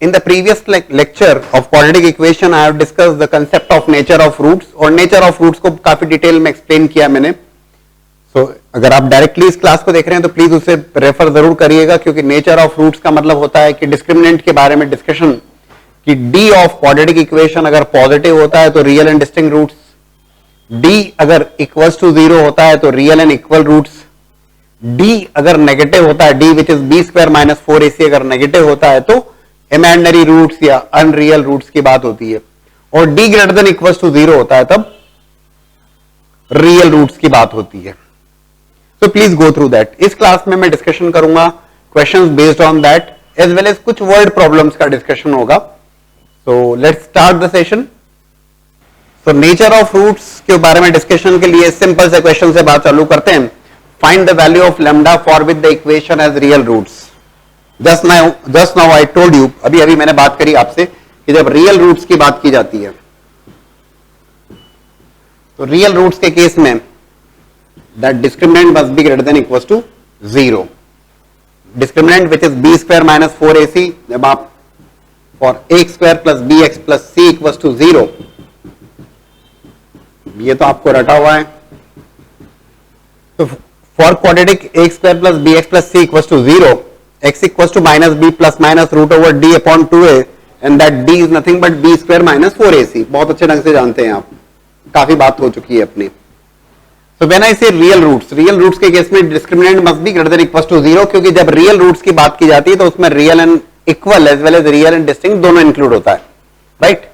In the previous lecture of quadratic equation, I have discussed the concept of nature of roots और nature of roots को काफी detail में explain किया मैंने. So, अगर आप डायरेक्टली इस क्लास को देख रहे हैं तो प्लीज उसे रेफर जरूर करिएगा क्योंकि नेचर ऑफ रूट्स का मतलब होता है कि डिस्क्रिमिनेंट के बारे में डिस्कशन कि डी ऑफ क्वाड्रेटिक इक्वेशन अगर पॉजिटिव होता है तो real and distinct roots, D अगर इक्वल्स टू 0 होता है तो real and equal roots, D अगर नेगेटिव होता है D which is B square minus 4ac अगर नेगेटिव होता है तो इमेजिनरी रूट्स या अनरियल रूट्स की बात होती है, और D greater than equals to 0 होता है तब रियल रूट्स की बात होती है. So please go through that. इस क्लास में मैं डिस्कशन करूंगा questions based on that as well as कुछ वर्ड प्रॉब्लम्स का डिस्कशन होगा. So let's start the session. So nature of roots के बारे में डिस्कशन के लिए सिंपल से क्वेश्चन से बात चालू करते हैं. Find the value of lambda for with the equation as real roots. Just now I told you, अभी मैंने बात करी आपसे कि जब रियल रूट्स की बात की जाती है तो रियल रूट्स के केस में that discriminant must be greater than equals to 0. Discriminant which is b square minus 4ac जब आप for a square plus bx plus c equals to 0, ये तो आपको रटा हुआ है. तो for quadratic a square plus bx plus c equals to 0, x equals to minus b plus minus root over d upon 2a and that d is nothing but b square minus 4ac. बहुत अच्छे ढंग से जानते हैं आप, काफी बात हो चुकी है अपनी. So when I say real roots के केस में discriminant must be greater than equals to 0 क्योंकि जब real roots की बात की जाती है तो उसमें real and equal as well as real and distinct दोनों इंक्लूड होता है, राइट?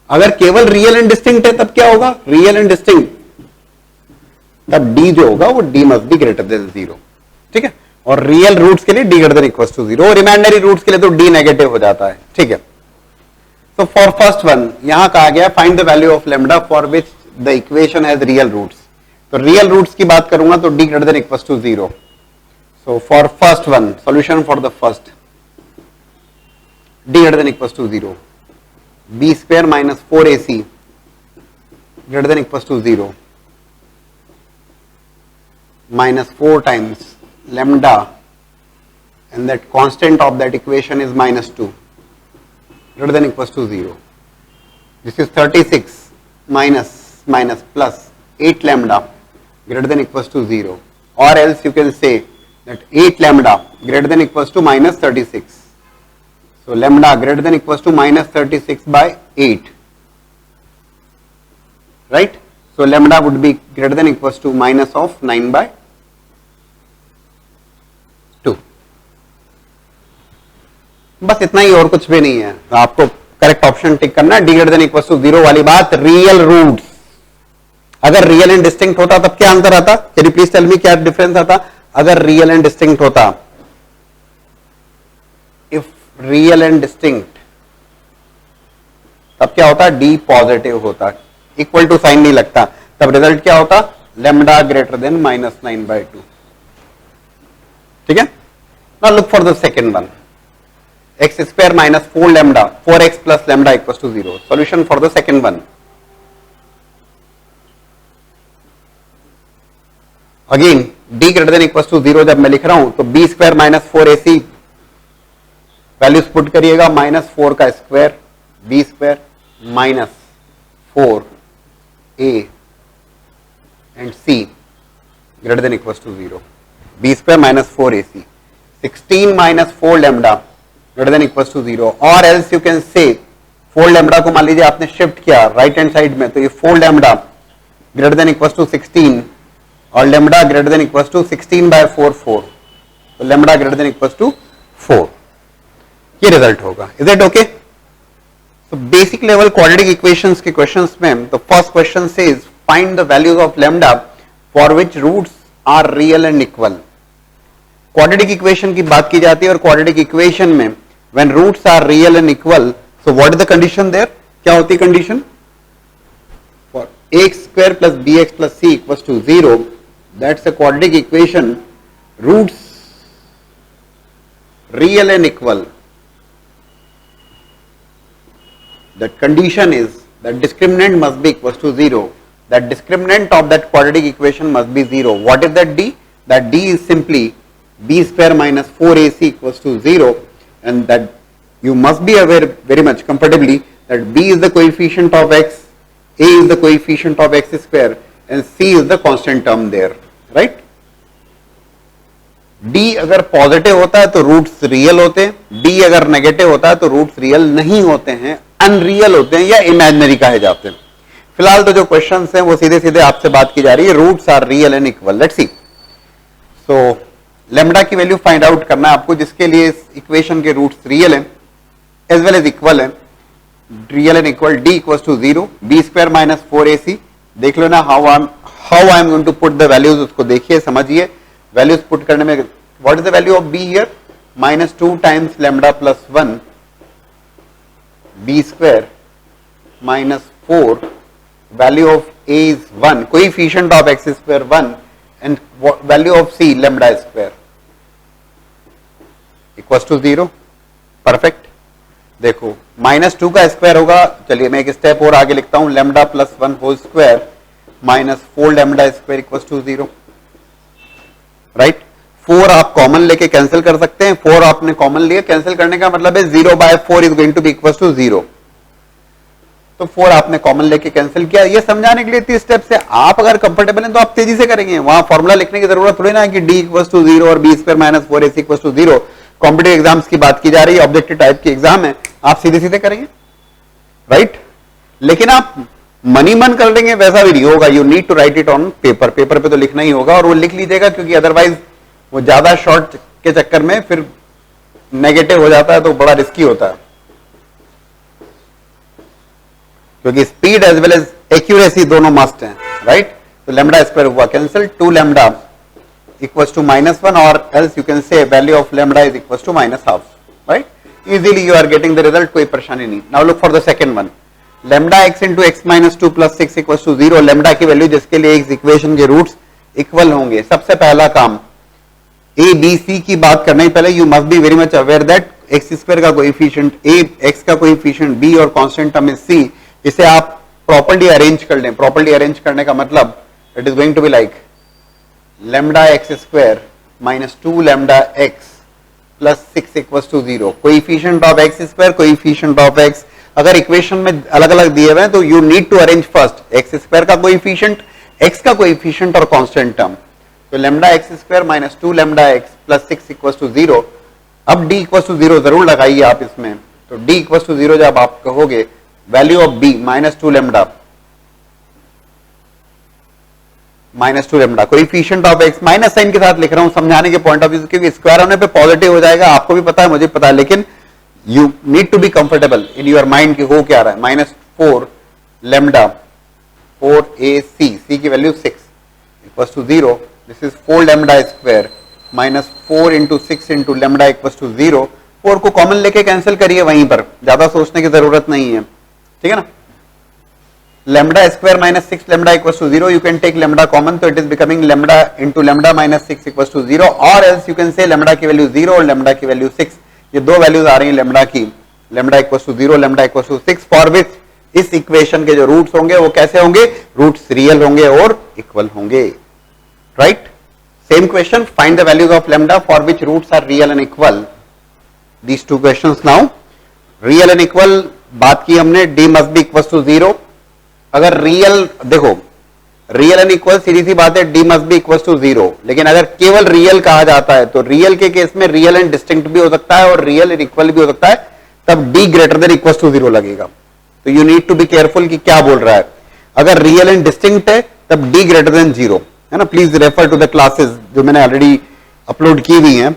अगर केवल real and distinct है तब क्या होगा? real and distinct तब d जो होगा वो d must be greater than 0, ठीक है? और real roots के लिए d greater than equals to 0 और imaginary roots के लिए तो d नेगेटिव हो जाता है, ठीक है? So for first one यहां कहा गया find the value of lambda for which the equation has real roots. तो real roots की बात करूंगा तो d greater than equals to 0. So for first one, solution for the first, d greater than equals to 0, b square minus 4ac greater than equals to 0 minus 4 times lambda and that constant of that equation is minus 2 greater than equals to 0. This is 36 minus plus 8 lambda greater than equals to 0, or else you can say that 8 lambda greater than equals to minus 36. So lambda greater than equals to minus 36 by 8, right? So lambda would be greater than equals to minus of 9 by 2. बस इतना ही और कुछ भी नहीं है. तो आपको correct option tick करना है. D greater than equals to 0 वाली बात रियल रूट्स. अगर रियल एंड डिस्टिंक्ट होता तब क्या आंसर आता? Can you please tell me क्या डिफरेंस आता अगर रियल एंड डिस्टिंक्ट होता? इफ रियल एंड डिस्टिंक्ट तब क्या होता? डी पॉजिटिव होता, इक्वल टू साइन नहीं लगता, तब रिजल्ट क्या होता? Lambda greater than minus 9/2. ठीक है. Now look for the second one. x square minus 4 lambda 4x plus lambda equals to 0. Solution for the second one. Again d greater than equals to 0 जब मैं लिख रहा हूं तो b square minus 4ac values put करिएगा, minus 4 का square b square minus 4a and c greater than equals to 0. b square minus 4ac 16 minus 4 lambda greater than equals to 0, or else you can say 4 lambda को मान लीजिए आपने shift किया right hand side में, तो ये 4 lambda greater than equals to 16 और lambda greater than equals to 16 by 4 4, तो lambda greater than equals to 4, ये रिजल्ट होगा. Is it okay? तो बेसिक लेवल क्वाड्रेटिक इक्वेशंस के क्वेश्चंस में तो first question says find the values of lambda for which roots are real and equal. Quadratic equation की बात की जाती है और क्वाड्रेटिक इक्वेशन में when roots are real and equal, so what is the condition there? क्या होती है condition? For x square plus bx plus c equals to 0, that's a quadratic equation. Roots real and equal. That condition is that discriminant must be equals to 0. That discriminant of that quadratic equation must be 0. What is that d? That d is simply b square minus 4ac equals to 0. and that you must be aware very much comfortably that b is the coefficient of x, a is the coefficient of x square, and c is the constant term there, right? d अगर positive होता है तो roots real होते हैं, d अगर negative होता है तो रूट्स रियल नहीं होते हैं, अनरियल होते हैं या इमेजिनरी कहे जाते हैं। फिलहाल तो जो क्वेश्चंस हैं वो सीधे सीधे आपसे बात की जा रही है, roots are real and equal. Let's see. So lambda की वैल्यू फाइंड आउट करना है आपको, जिसके लिए इस इक्वेशन के रूट्स रियल हैं एज वेल एज इक्वल है। Real and equal d equals to 0, b square minus 4ac। देख लो ना how I am going to put the values, उसको देखिए समझिए। वैल्यूज पुट करने में what is the value of b here, -2 times lambda plus 1 b square minus 4, value of a is 1, coefficient of x square 1 and value of c lambda square equals to 0। Perfect. देखो -2 का square होगा, चलिए मैं एक step और आगे लिखता हूं, lambda plus 1 whole square minus 4 lambda square equals to 0, right. 4 आप कॉमन लेके कैंसिल कर सकते हैं, 4 आपने कॉमन लिया, कैंसिल करने का मतलब है 0/4 is going to be equals to 0। तो 4 आपने कॉमन लेके कैंसिल किया। ये समझाने के लिए 3 स्टेप से, आप अगर कंफर्टेबल हैं तो आप तेजी से करेंगे, वहां फॉर्मूला लिखने की जरूरत थोड़ी ना है कि d इक्वल्स टू 0 और b square minus 4ac equals to 0। Competitive exams की बात की जा रही है, ऑब्जेक्टिव टाइप की एग्जाम है, आप सीधे सीधे करेंगे, राइट। लेकिन आप मनी मन कर लेंगे वैसा भी नहीं होगा, you need to write it on paper. Paper पे तो लिखना ही होगा और वो लिख लीजिएगा, क्योंकि अदरवाइज वो ज्यादा शॉर्ट के चक्कर में फिर नेगेटिव हो जाता है तो बड़ा रिस्की होता है, क्योंकि speed as well as accuracy दोनों मस्ट हैं, राइट। तो लैम्डा स्क्वायर हुआ कैंसिल, 2 लैम्डा इक्वल्स टू -1, और else you can say value of lambda is equals to -12, right. Easily you are getting the result, कोई परेशानी नहीं। Now look for the second one, lambda x into x minus 2 plus 6 equals to 0। Lambda की value जिसके लिए इस equation के roots equal होंगे। सबसे पहला काम a b c की बात करने से पहले you must be very much aware that x square का कोएफिशिएंट a, x का कोएफिशिएंट b और कांस्टेंट टर्म इज c। इसे आप प्रॉपर्ली अरेंज कर लें। प्रॉपर्ली अरेंज करने का मतलब it is going to be like lambda x square minus 2 lambda x plus 6 equals to 0। Coefficient of x square, coefficient of x, अगर equation में अलग अलग दिए हुए हैं तो you need to arrange first x square का कोएफिशिएंट, x का कोएफिशिएंट और कांस्टेंट टर्म। तो lambda x square minus 2 lambda x plus 6 equals to 0। अब d इक्वल्स टू 0 जरूर लगाइए आप इसमें। तो d इक्वल्स टू 0 जब आप कहोगे, value of b -2 lambda -2 lambda, coefficient of x minus sign के साथ लिख रहा हूं समझाने के पॉइंट ऑफ व्यू, क्योंकि स्क्वायर होने पे पॉजिटिव हो जाएगा, आपको भी पता है मुझे पता है, लेकिन you need to be comfortable in your mind कि हो क्या रहा है। -4 लैम्डा 4ac, c की value 6 equals to 0। This is 4 lambda square minus 4 into 6 into lambda equals to 0। 4 को कॉमन लेके कैंसिल करिए वहीं पर, ज्यादा सोचने की जरूरत नहीं है, ठीक है ना। Lambda square minus 6 lambda equals to 0, you can take lambda common, तो it is becoming lambda into lambda minus 6 equals to 0, और else you can say lambda की वैल्यू 0 और लैम्डा की वैल्यू 6। ये दो वैल्यूज आ रही हैं लैम्डा की, lambda equals to 0, lambda equals to 6, for which इस इक्वेशन के जो रूट्स होंगे वो कैसे होंगे, रूट्स रियल होंगे और इक्वल होंगे, right. Same question, find the values of lambda for which roots are real and equal. These two questions now. Real and equal बात की हमने, d must be equals to 0। अगर रियल, देखो real and equal सीधी सी बात है, d must be equals to 0, लेकिन अगर केवल रियल कहा जाता है तो रियल के केस में रियल एंड डिस्टिंक्ट भी हो सकता है और रियल एंड इक्वल भी हो सकता है, तब d greater than equals to 0 लगेगा। तो you need to be careful कि क्या बोल रहा है। अगर रियल एंड डिस्टिंक्ट है तब d ग्रेटर देन 0 है ना। Please refer to the classes जो मैंने ऑलरेडी अपलोड की हुई हैं।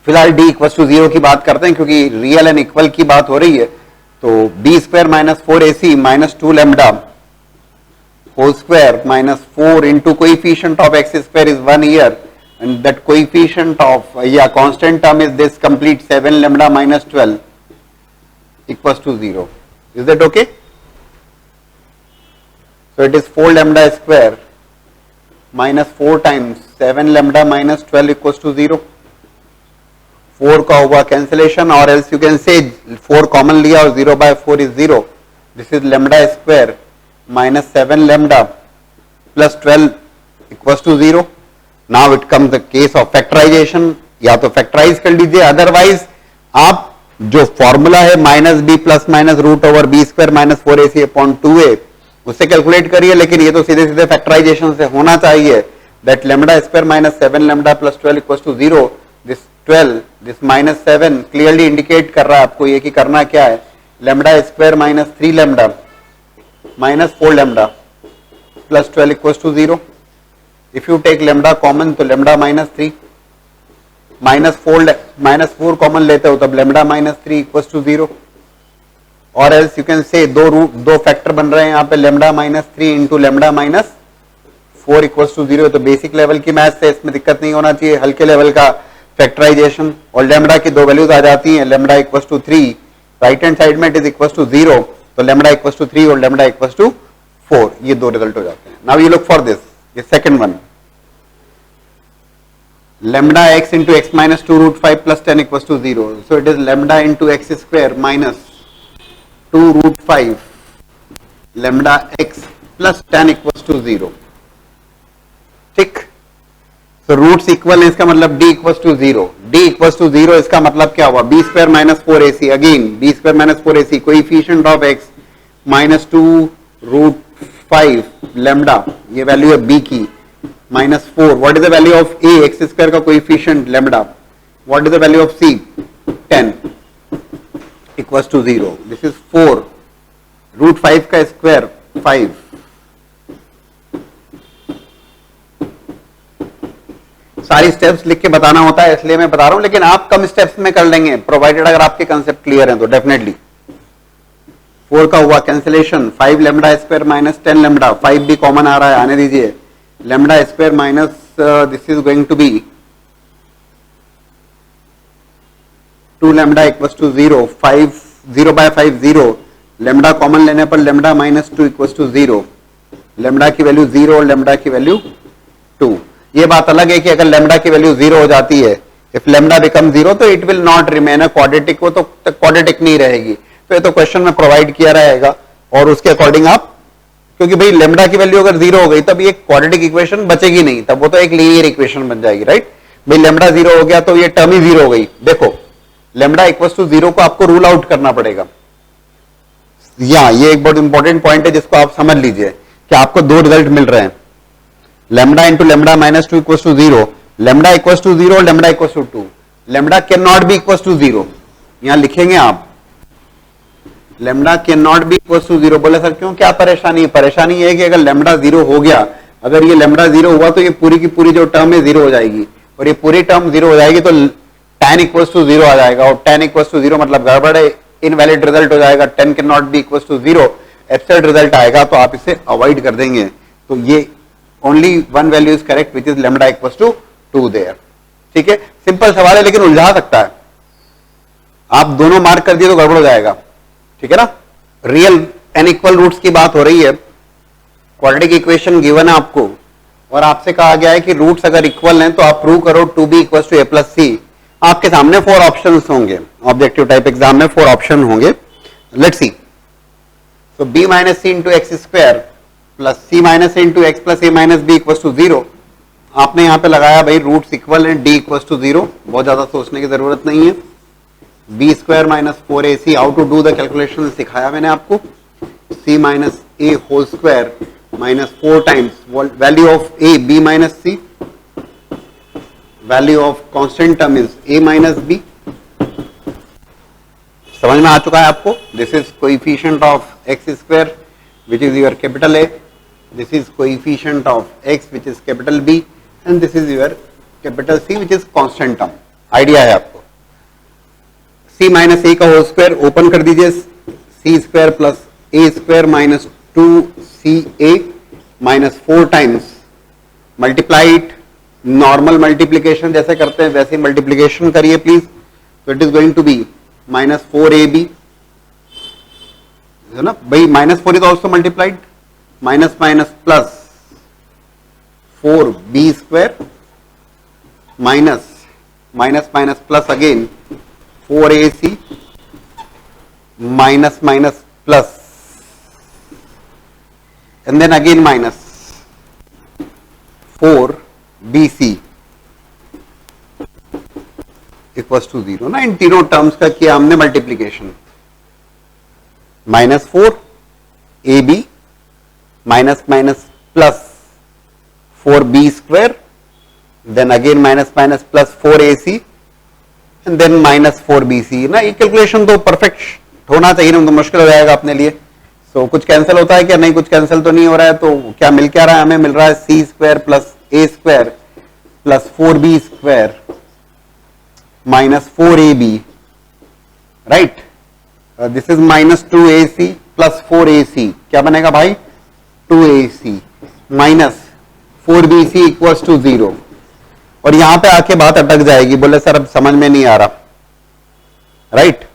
फिलहाल d इक्वल्स टू 0 की बात करते हैं, क्योंकि रियल एंड इक्वल की बात हो रही है। तो b square minus 4ac minus 2 lambda whole square minus 4 into coefficient of x square is 1 here, and that coefficient of constant term is this complete 7 lambda minus 12 equals to 0. Is that okay? So it is 4 lambda square minus 4 times 7 lambda minus 12 equals to 0. 4 का हुआ cancellation, or else you can say 4 common लिया और 0/4 is 0. This is lambda square minus 7 lambda plus 12 equals to 0. Now it comes the case of factorization, या तो factorize कर लीजिए, otherwise आप जो फॉर्मूला है minus B plus minus root over b square minus 4ac upon 2a उससे calculate करिए, लेकिन ये तो सीधे सीधे फैक्टराइजेशन से होना चाहिए. That lambda square minus 7 lambda plus 12 equals to 0. This 12 this minus 7 clearly indicate कर रहा है आपको ये कि करना क्या है. Lambda square minus 3 lambda minus 4 lambda plus 12 equals to 0. If you take lambda common तो लैम्डा माइनस 3 माइनस 4 कॉमन लेते हो तब लैम्डा माइनस 3 इक्वल्स टू 0. और एल्स यू कैन से दो फैक्टर बन रहे हैं यहाँ पे lambda minus 3 into lambda minus 4 equals to 0. तो बेसिक लेवल की मैथ से इसमें दिक्कत नहीं होना चाहिए. हल्के लेवल का फैक्टराइजेशन और लैम्डा की दो वैल्यूज आ जाती हैं. Lambda equals to 3 right hand side में इट इज इक्वल्स टू 0 तो लैम्डा इक्वल्स टू 3 और लैम्डा इक्वल्स टू 4. ये दो रिजल्ट हो जाते हैं. Now you look for this. ये second one lambda x into x minus 2 root 5 plus 10 equals to 0. So it is lambda into x square minus 2 root 5 lambda x plus 10 equals to 0. ठीक. So roots equal है इसका मतलब d equals to 0. d equals to 0 इसका मतलब क्या हुआ? b square minus 4ac again b square minus 4ac coefficient of x minus 2 root 5 lambda ये value है b की minus 4. What is the value of a? X square का coefficient lambda. What is the value of c? 10 equals to 0. This is 4. Root 5 का square 5. सारी steps लिख के बताना होता है इसलिए मैं बता रहा हूं, लेकिन आप कम स्टेप्स में कर लेंगे प्रोवाइडेड अगर आपके कंसेप्ट क्लियर हैं तो डेफिनेटली. 4 का हुआ cancellation. 5 lambda square minus 10 lambda. 5 भी कॉमन आ रहा है, आने दीजिए. lambda square minus this is going to be 2 lambda equals to 0. 5 0 by 5 0. lambda common लेने पर lambda minus 2 equals to 0. lambda की वैल्यू 0 और lambda की वैल्यू 2. ये बात अलग है कि अगर lambda की वैल्यू 0 हो जाती है, if lambda become 0 तो it will not remain a quadratic, वो तो quadratic नहीं रहेगी. तो ये तो क्वेश्चन में प्रोवाइड किया रहेगा और उसके अकॉर्डिंग आप, क्योंकि भाई लेमडा की वैल्यू अगर 0 हो गई तब ये क्वाड्रेटिक इक्वेशन बचेगी नहीं, तब वो तो एक लीनियर इक्वेशन बन जाएगी. राइट भाई लेमडा 0 हो गया तो ये टर्म ही 0 हो गई. देखो लेमडा इक्वल्स टू 0 को आपको रूल आउट करना पड़ेगा. ये एक बहुत इंपॉर्टेंट पॉइंट है जिसको आप समझ लीजिए कि आपको दो रिजल्ट मिल रहे हैं. Lambda into lambda minus 2 equals to 0. Lambda equals to 0 और lambda equals to 2. Lambda can not be equals to 0. यहां लिखेंगे आप lambda can not be equals to 0. बोले सर क्यों, क्या परेशानी है? परेशानी ये है कि अगर लैम्डा 0 हो गया, अगर ये लैम्डा 0 हुआ तो ये पूरी की पूरी जो टर्म है 0 हो जाएगी और ये पूरी टर्म 0 हो जाएगी तो tan इक्वल्स टू 0 आ जाएगा और tan इक्वल्स टू 0 मतलब गड़बड़ है, इनवैलिड रिजल्ट हो जाएगा. 10 can not be equals to 0 absurd result आएगा तो आप इसे अवॉइड कर देंगे. तो ये only one value is correct which is lambda equals to 2 there. ठीक है, सिंपल सवाल है लेकिन उलझा सकता है. आप दोनों मार्क कर दिए तो गड़बड़ हो जाएगा. ठीक है ना. रियल अनइक्वल रूट्स की बात हो रही है. क्वाड्रेटिक इक्वेशन गिवन है आपको और आपसे कहा गया है कि रूट्स अगर इक्वल हैं तो आप प्रूव करो 2b equals to a plus C. आपके सामने 4 ऑप्शंस होंगे. ऑब्जेक्टिव टाइप एग्जाम में 4 ऑप्शन होंगे. Let's see. So b minus C into x square plus C minus into x plus A minus b equals to 0. आपने यहां पे लगाया भाई रूट्स इक्वल है, d इक्वल्स टू 0. बहुत ज्यादा सोचने की जरूरत नहीं है. B square minus 4ac, how to do the calculation सिखाया मैंने आपको. c minus a whole square minus 4 times value of a b minus C, value of constant term is a minus b. समझ में आ चुका है आपको. This is coefficient of x square which is your capital A, this is coefficient of x which is capital B and this is your capital C which is constant term. Idea है आपको. c minus ए का whole square open कर दीजिए. C square plus A square minus 2ca minus 4 times multiplied. Normal multiplication जैसे करते हैं वैसे multiplication करिए प्लीज. तो it is going to be minus 4ab है ना भाई. Minus 4 is also multiplied. Minus minus plus 4b square minus minus minus plus again 4ac minus minus plus and then again minus 4bc equals equals to 0 ना। इन तीनों terms का किया हमने multiplication, -4ab minus minus plus 4b square, then again minus minus plus 4ac and then minus 4bc ना। ये calculation तो perfect होना चाहिए ना, तो मुश्किल हो जाएगा अपने लिए। सो कुछ कैंसिल होता है क्या? नहीं, कुछ कैंसिल तो नहीं हो रहा है। तो क्या मिल क्या रहा है हमें? मिल रहा है C square plus A square plus 4b square minus 4ab, right. This is minus 2ac plus 4ac, क्या बनेगा भाई? 2ac minus 4bc equals to 0। और यहां पे आके बात अटक जाएगी, बोले सर अब समझ में नहीं आ रहा, राइट।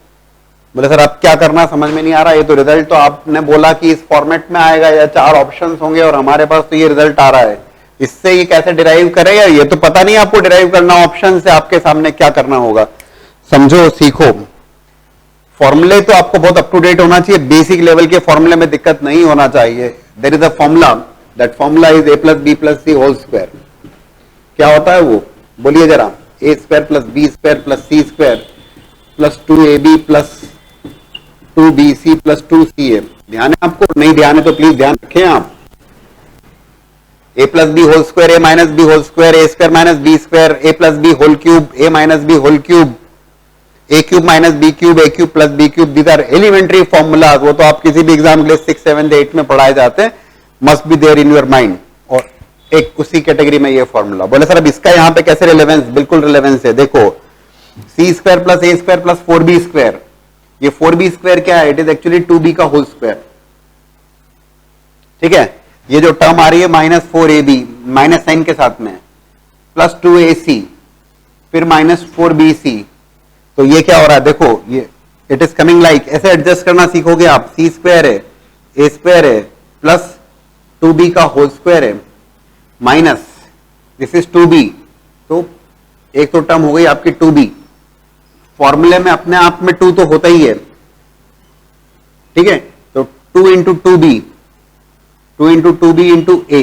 बोले सर अब क्या करना समझ में नहीं आ रहा। ये तो रिजल्ट तो आपने बोला कि इस फॉर्मेट में आएगा या 4 ऑप्शंस होंगे और हमारे पास तो ये रिजल्ट आ रहा है, इससे ये कैसे डिराइव करेगा? ये तो पता नहीं आपको डिराइव करना, ऑप्शन से आपके सामने क्या करना होगा, समझो, सीखो। फॉर्मूले तो आपको बहुत अप टू डेट होना चाहिए, बेसिक लेवल के फॉर्मूले में दिक्कत नहीं होना चाहिए। There is a formula, that formula is a plus B plus C whole square. क्या होता है वो? बोलिए जरा। A square plus B square plus C square plus 2ab plus 2bc plus 2ca। ध्यान है आपको? नहीं ध्यान है तो प्लीज ध्यान रखें आप। a plus b whole square, a minus b whole square, a square minus b square, a plus b whole cube, a minus b whole cube, a cube minus b cube, a cube plus b cube. These are elementary formula. वो तो आप किसी भी exam के लिए 6, 7, 8 में पढ़ाए जाते हैं, must be there in your mind. और एक उसी कैटेगरी में ये फॉर्मूला। बोले सर अब इसका यहाँ पे कैसे रिलेवेंस? बिल्कुल रिलेवेंस है। देखो, सी square plus A square plus 4b square, ये 4b स्क्वायर क्या है? इट इज एक्चुअली 2b का होल स्क्वायर, ठीक है। ये जो टर्म आ रही है माइनस 4ab माइनस साइन के साथ में प्लस 2ac फिर माइनस 4bc, तो ये क्या हो रहा है? देखो ये इट इज कमिंग लाइक, ऐसे एडजस्ट करना सीखोगे आप। सी स्क्वायर है, ए स्क्वायर है प्लस 2b का होल स्क्वायर है माइनस दिस इज 2b, तो एक तो टर्म हो गई आपकी 2b। फॉर्मूले में अपने आप में 2 तो होता ही है, ठीक है। तो 2 into 2b, 2 into 2b into a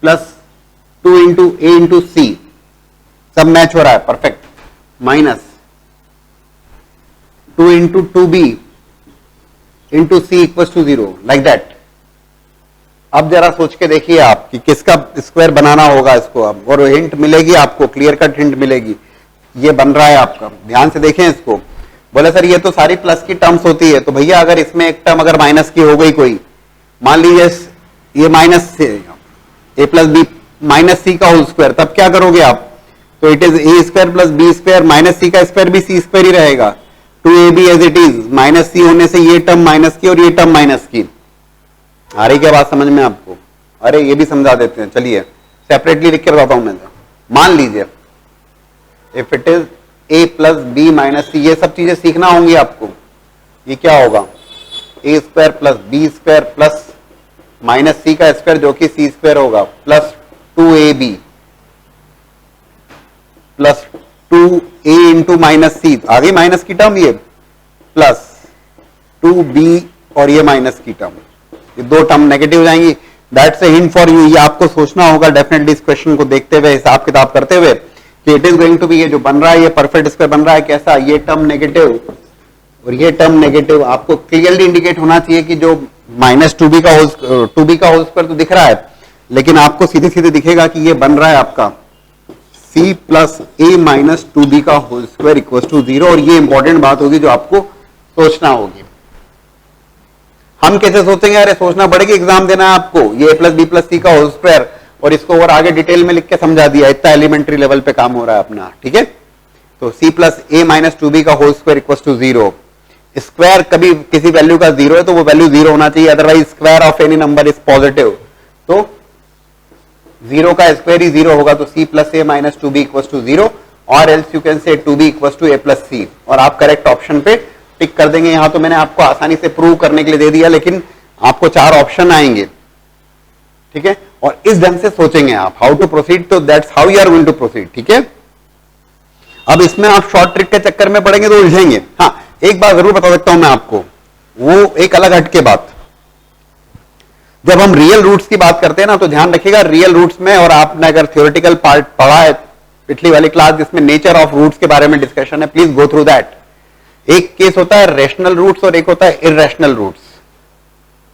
plus 2 into a into c, सब मैच हो रहा है, perfect. Minus 2 into 2b into c equals to 0, like that. अब जरा सोच के देखिए आप कि किसका स्क्वायर बनाना होगा इसको अब, और हिंट मिलेगी आपको, क्लियर कट हिंट मिलेगी। ये बन रहा है आपका, ध्यान से देखें इसको। बोले सर ये तो सारी प्लस की टर्म्स होती है, तो भैया अगर इसमें एक टर्म अगर माइनस की हो गई कोई, मान लीजिए ये माइनस से A plus B minus C का होल स्क्वायर, तब क्या करोगे आप? तो it is A square plus B square minus C का स्क्वायर भी सी स्क्वायर ही रहेगा। 2ab as it is, minus C होने से ये टर्म माइनस की और ये टर्म माइनस की। आ रही क्या बात समझ में आपको? अरे ये भी समझा देते हैं, चलिए सेपरेटली लिख के बताता हूं मैं। मान लीजिए if it is a plus B minus C, ये सब चीजें सीखना होंगी आपको। ये क्या होगा? A square plus B square plus minus C का स्क्वायर जो कि सी स्क्वायर होगा plus 2ab plus 2a into minus C, आ गई माइनस की टर्म, ये प्लस 2b और ये माइनस की टर्म, ये दो टर्म नेगेटिव हो जाएंगी। That's a hint for you. ये आपको सोचना होगा डेफिनेटली इस क्वेश्चन को देखते हुए, हिसाब किताब करते हुए, कि it is going to be, ये जो बन रहा है ये परफेक्ट स्क्वायर बन रहा है कैसा? ये टर्म नेगेटिव और ये टर्म नेगेटिव। आपको क्लियरली इंडिकेट होना चाहिए कि जो माइनस 2b का होल स्क्वायर तो दिख रहा है, लेकिन आपको सीधे सीधे दिखेगा कि ये बन रहा है आपका c प्लस ए माइनस 2b का होल स्क्वायर इक्वल टू 0। और ये इंपॉर्टेंट बात होगी जो आपको सोचना होगी। हम कैसे सोचेंगे? अरे सोचना पड़ेगा, एग्जाम देना है आपको। ये a प्लस बी प्लस सी का होल स्क्वायर, और इसको और आगे डिटेल में लिख के समझा दिया, इतना एलिमेंट्री लेवल पे काम हो रहा है अपना, ठीक है। तो c प्लस ए माइनस 2b का whole square equal to 0। Square कभी किसी वैल्यू का 0 है तो वो वैल्यू 0 होना चाहिए, otherwise square of any number is positive, तो 0 का स्क्वायर ही 0 होगा। तो c plus A minus 2b equal to 0, और else you can say 2b equal to a plus C, और आप करेक्ट ऑप्शन पे टिक कर देंगे। यहां तो मैंने आपको आसानी से प्रूव करने के लिए दे दिया, लेकिन आपको 4 ऑप्शन आएंगे, ठीक है। और इस ढंग से सोचेंगे आप हाउ टू प्रोसीड, तो that's how you are going to proceed, ठीक है। अब इसमें आप शॉर्ट ट्रिक के चक्कर में पड़ेंगे तो उलझेंगे। हाँ, एक बात जरूर बता सकता हूं मैं आपको, वो एक अलग हटके बात। जब हम रियल रूट्स की बात करते हैं ना, तो ध्यान रखिएगा रियल रूट्स में, और आपने अगर थ्योरेटिकल पार्ट पढ़ा है पिछली वाली क्लास जिसमें नेचर ऑफ रूट्स के बारे में डिस्कशन है, प्लीज गो थ्रू दैट। एक केस होता है रेशनल रूट्स और एक होता है इरेशनल रूट्स।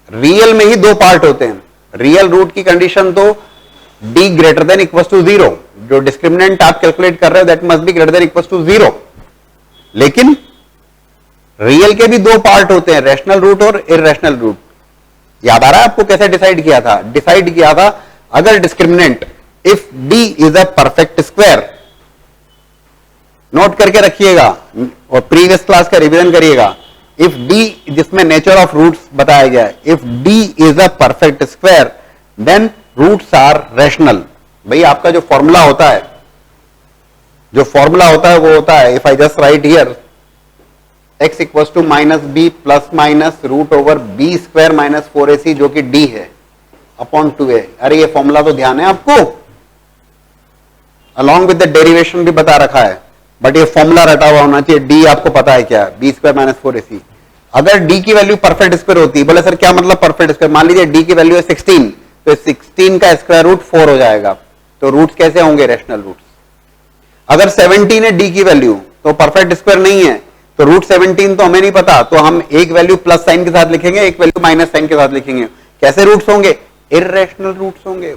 रियल में ही दो पार्ट होते हैं। रियल रूट की कंडीशन तो d greater than equal to 0, जो डिस्क्रिमिनेंट आप कैलकुलेट कर रहे हो that must be greater than equal to 0। लेकिन रियल के भी दो पार्ट होते हैं, रेशनल रूट और इरेशनल रूट। याद आ रहा है आपको कैसे डिसाइड किया था? डिसाइड किया था अगर discriminant if d is a perfect square, note करके रखिएगा और प्रीवियस क्लास का रिवीजन करिएगा। इफ d, जिसमें नेचर ऑफ रूट्स बताया गया है, if d is a perfect square then roots are rational. भाई आपका जो फॉर्मूला होता है, वो होता है if I just write here x equal to minus B plus minus root over b square minus 4ac, जो कि d है, अपॉन 2a। अरे ये फॉर्मूला तो ध्यान है आपको, अलॉन्ग विद द डेरिवेशन भी बता रखा है, बट ये फॉर्मूला रटा हुआ होना चाहिए। d आपको पता है क्या है, बी स्क्वायर माइनस 4ac। अगर d की वैल्यू परफेक्ट स्क्वायर होती है, बोले सर क्या मतलब परफेक्ट स्क्वायर? मान लीजिए d की वैल्यू है 16, तो 16 का स्क्वायर रूट 4 हो जाएगा, तो रूट्स कैसे होंगे? Rational roots. अगर 17 है d की वैल्यू, तो परफेक्ट स्क्वायर नहीं है, तो रूट 17 तो हमें नहीं पता, तो हम एक वैल्यू प्लस साइन के साथ लिखेंगे, एक वैल्यू माइनस साइन के साथ लिखेंगे। कैसे रूट्स होंगे? इर्रेशनल रूट्स होंगे।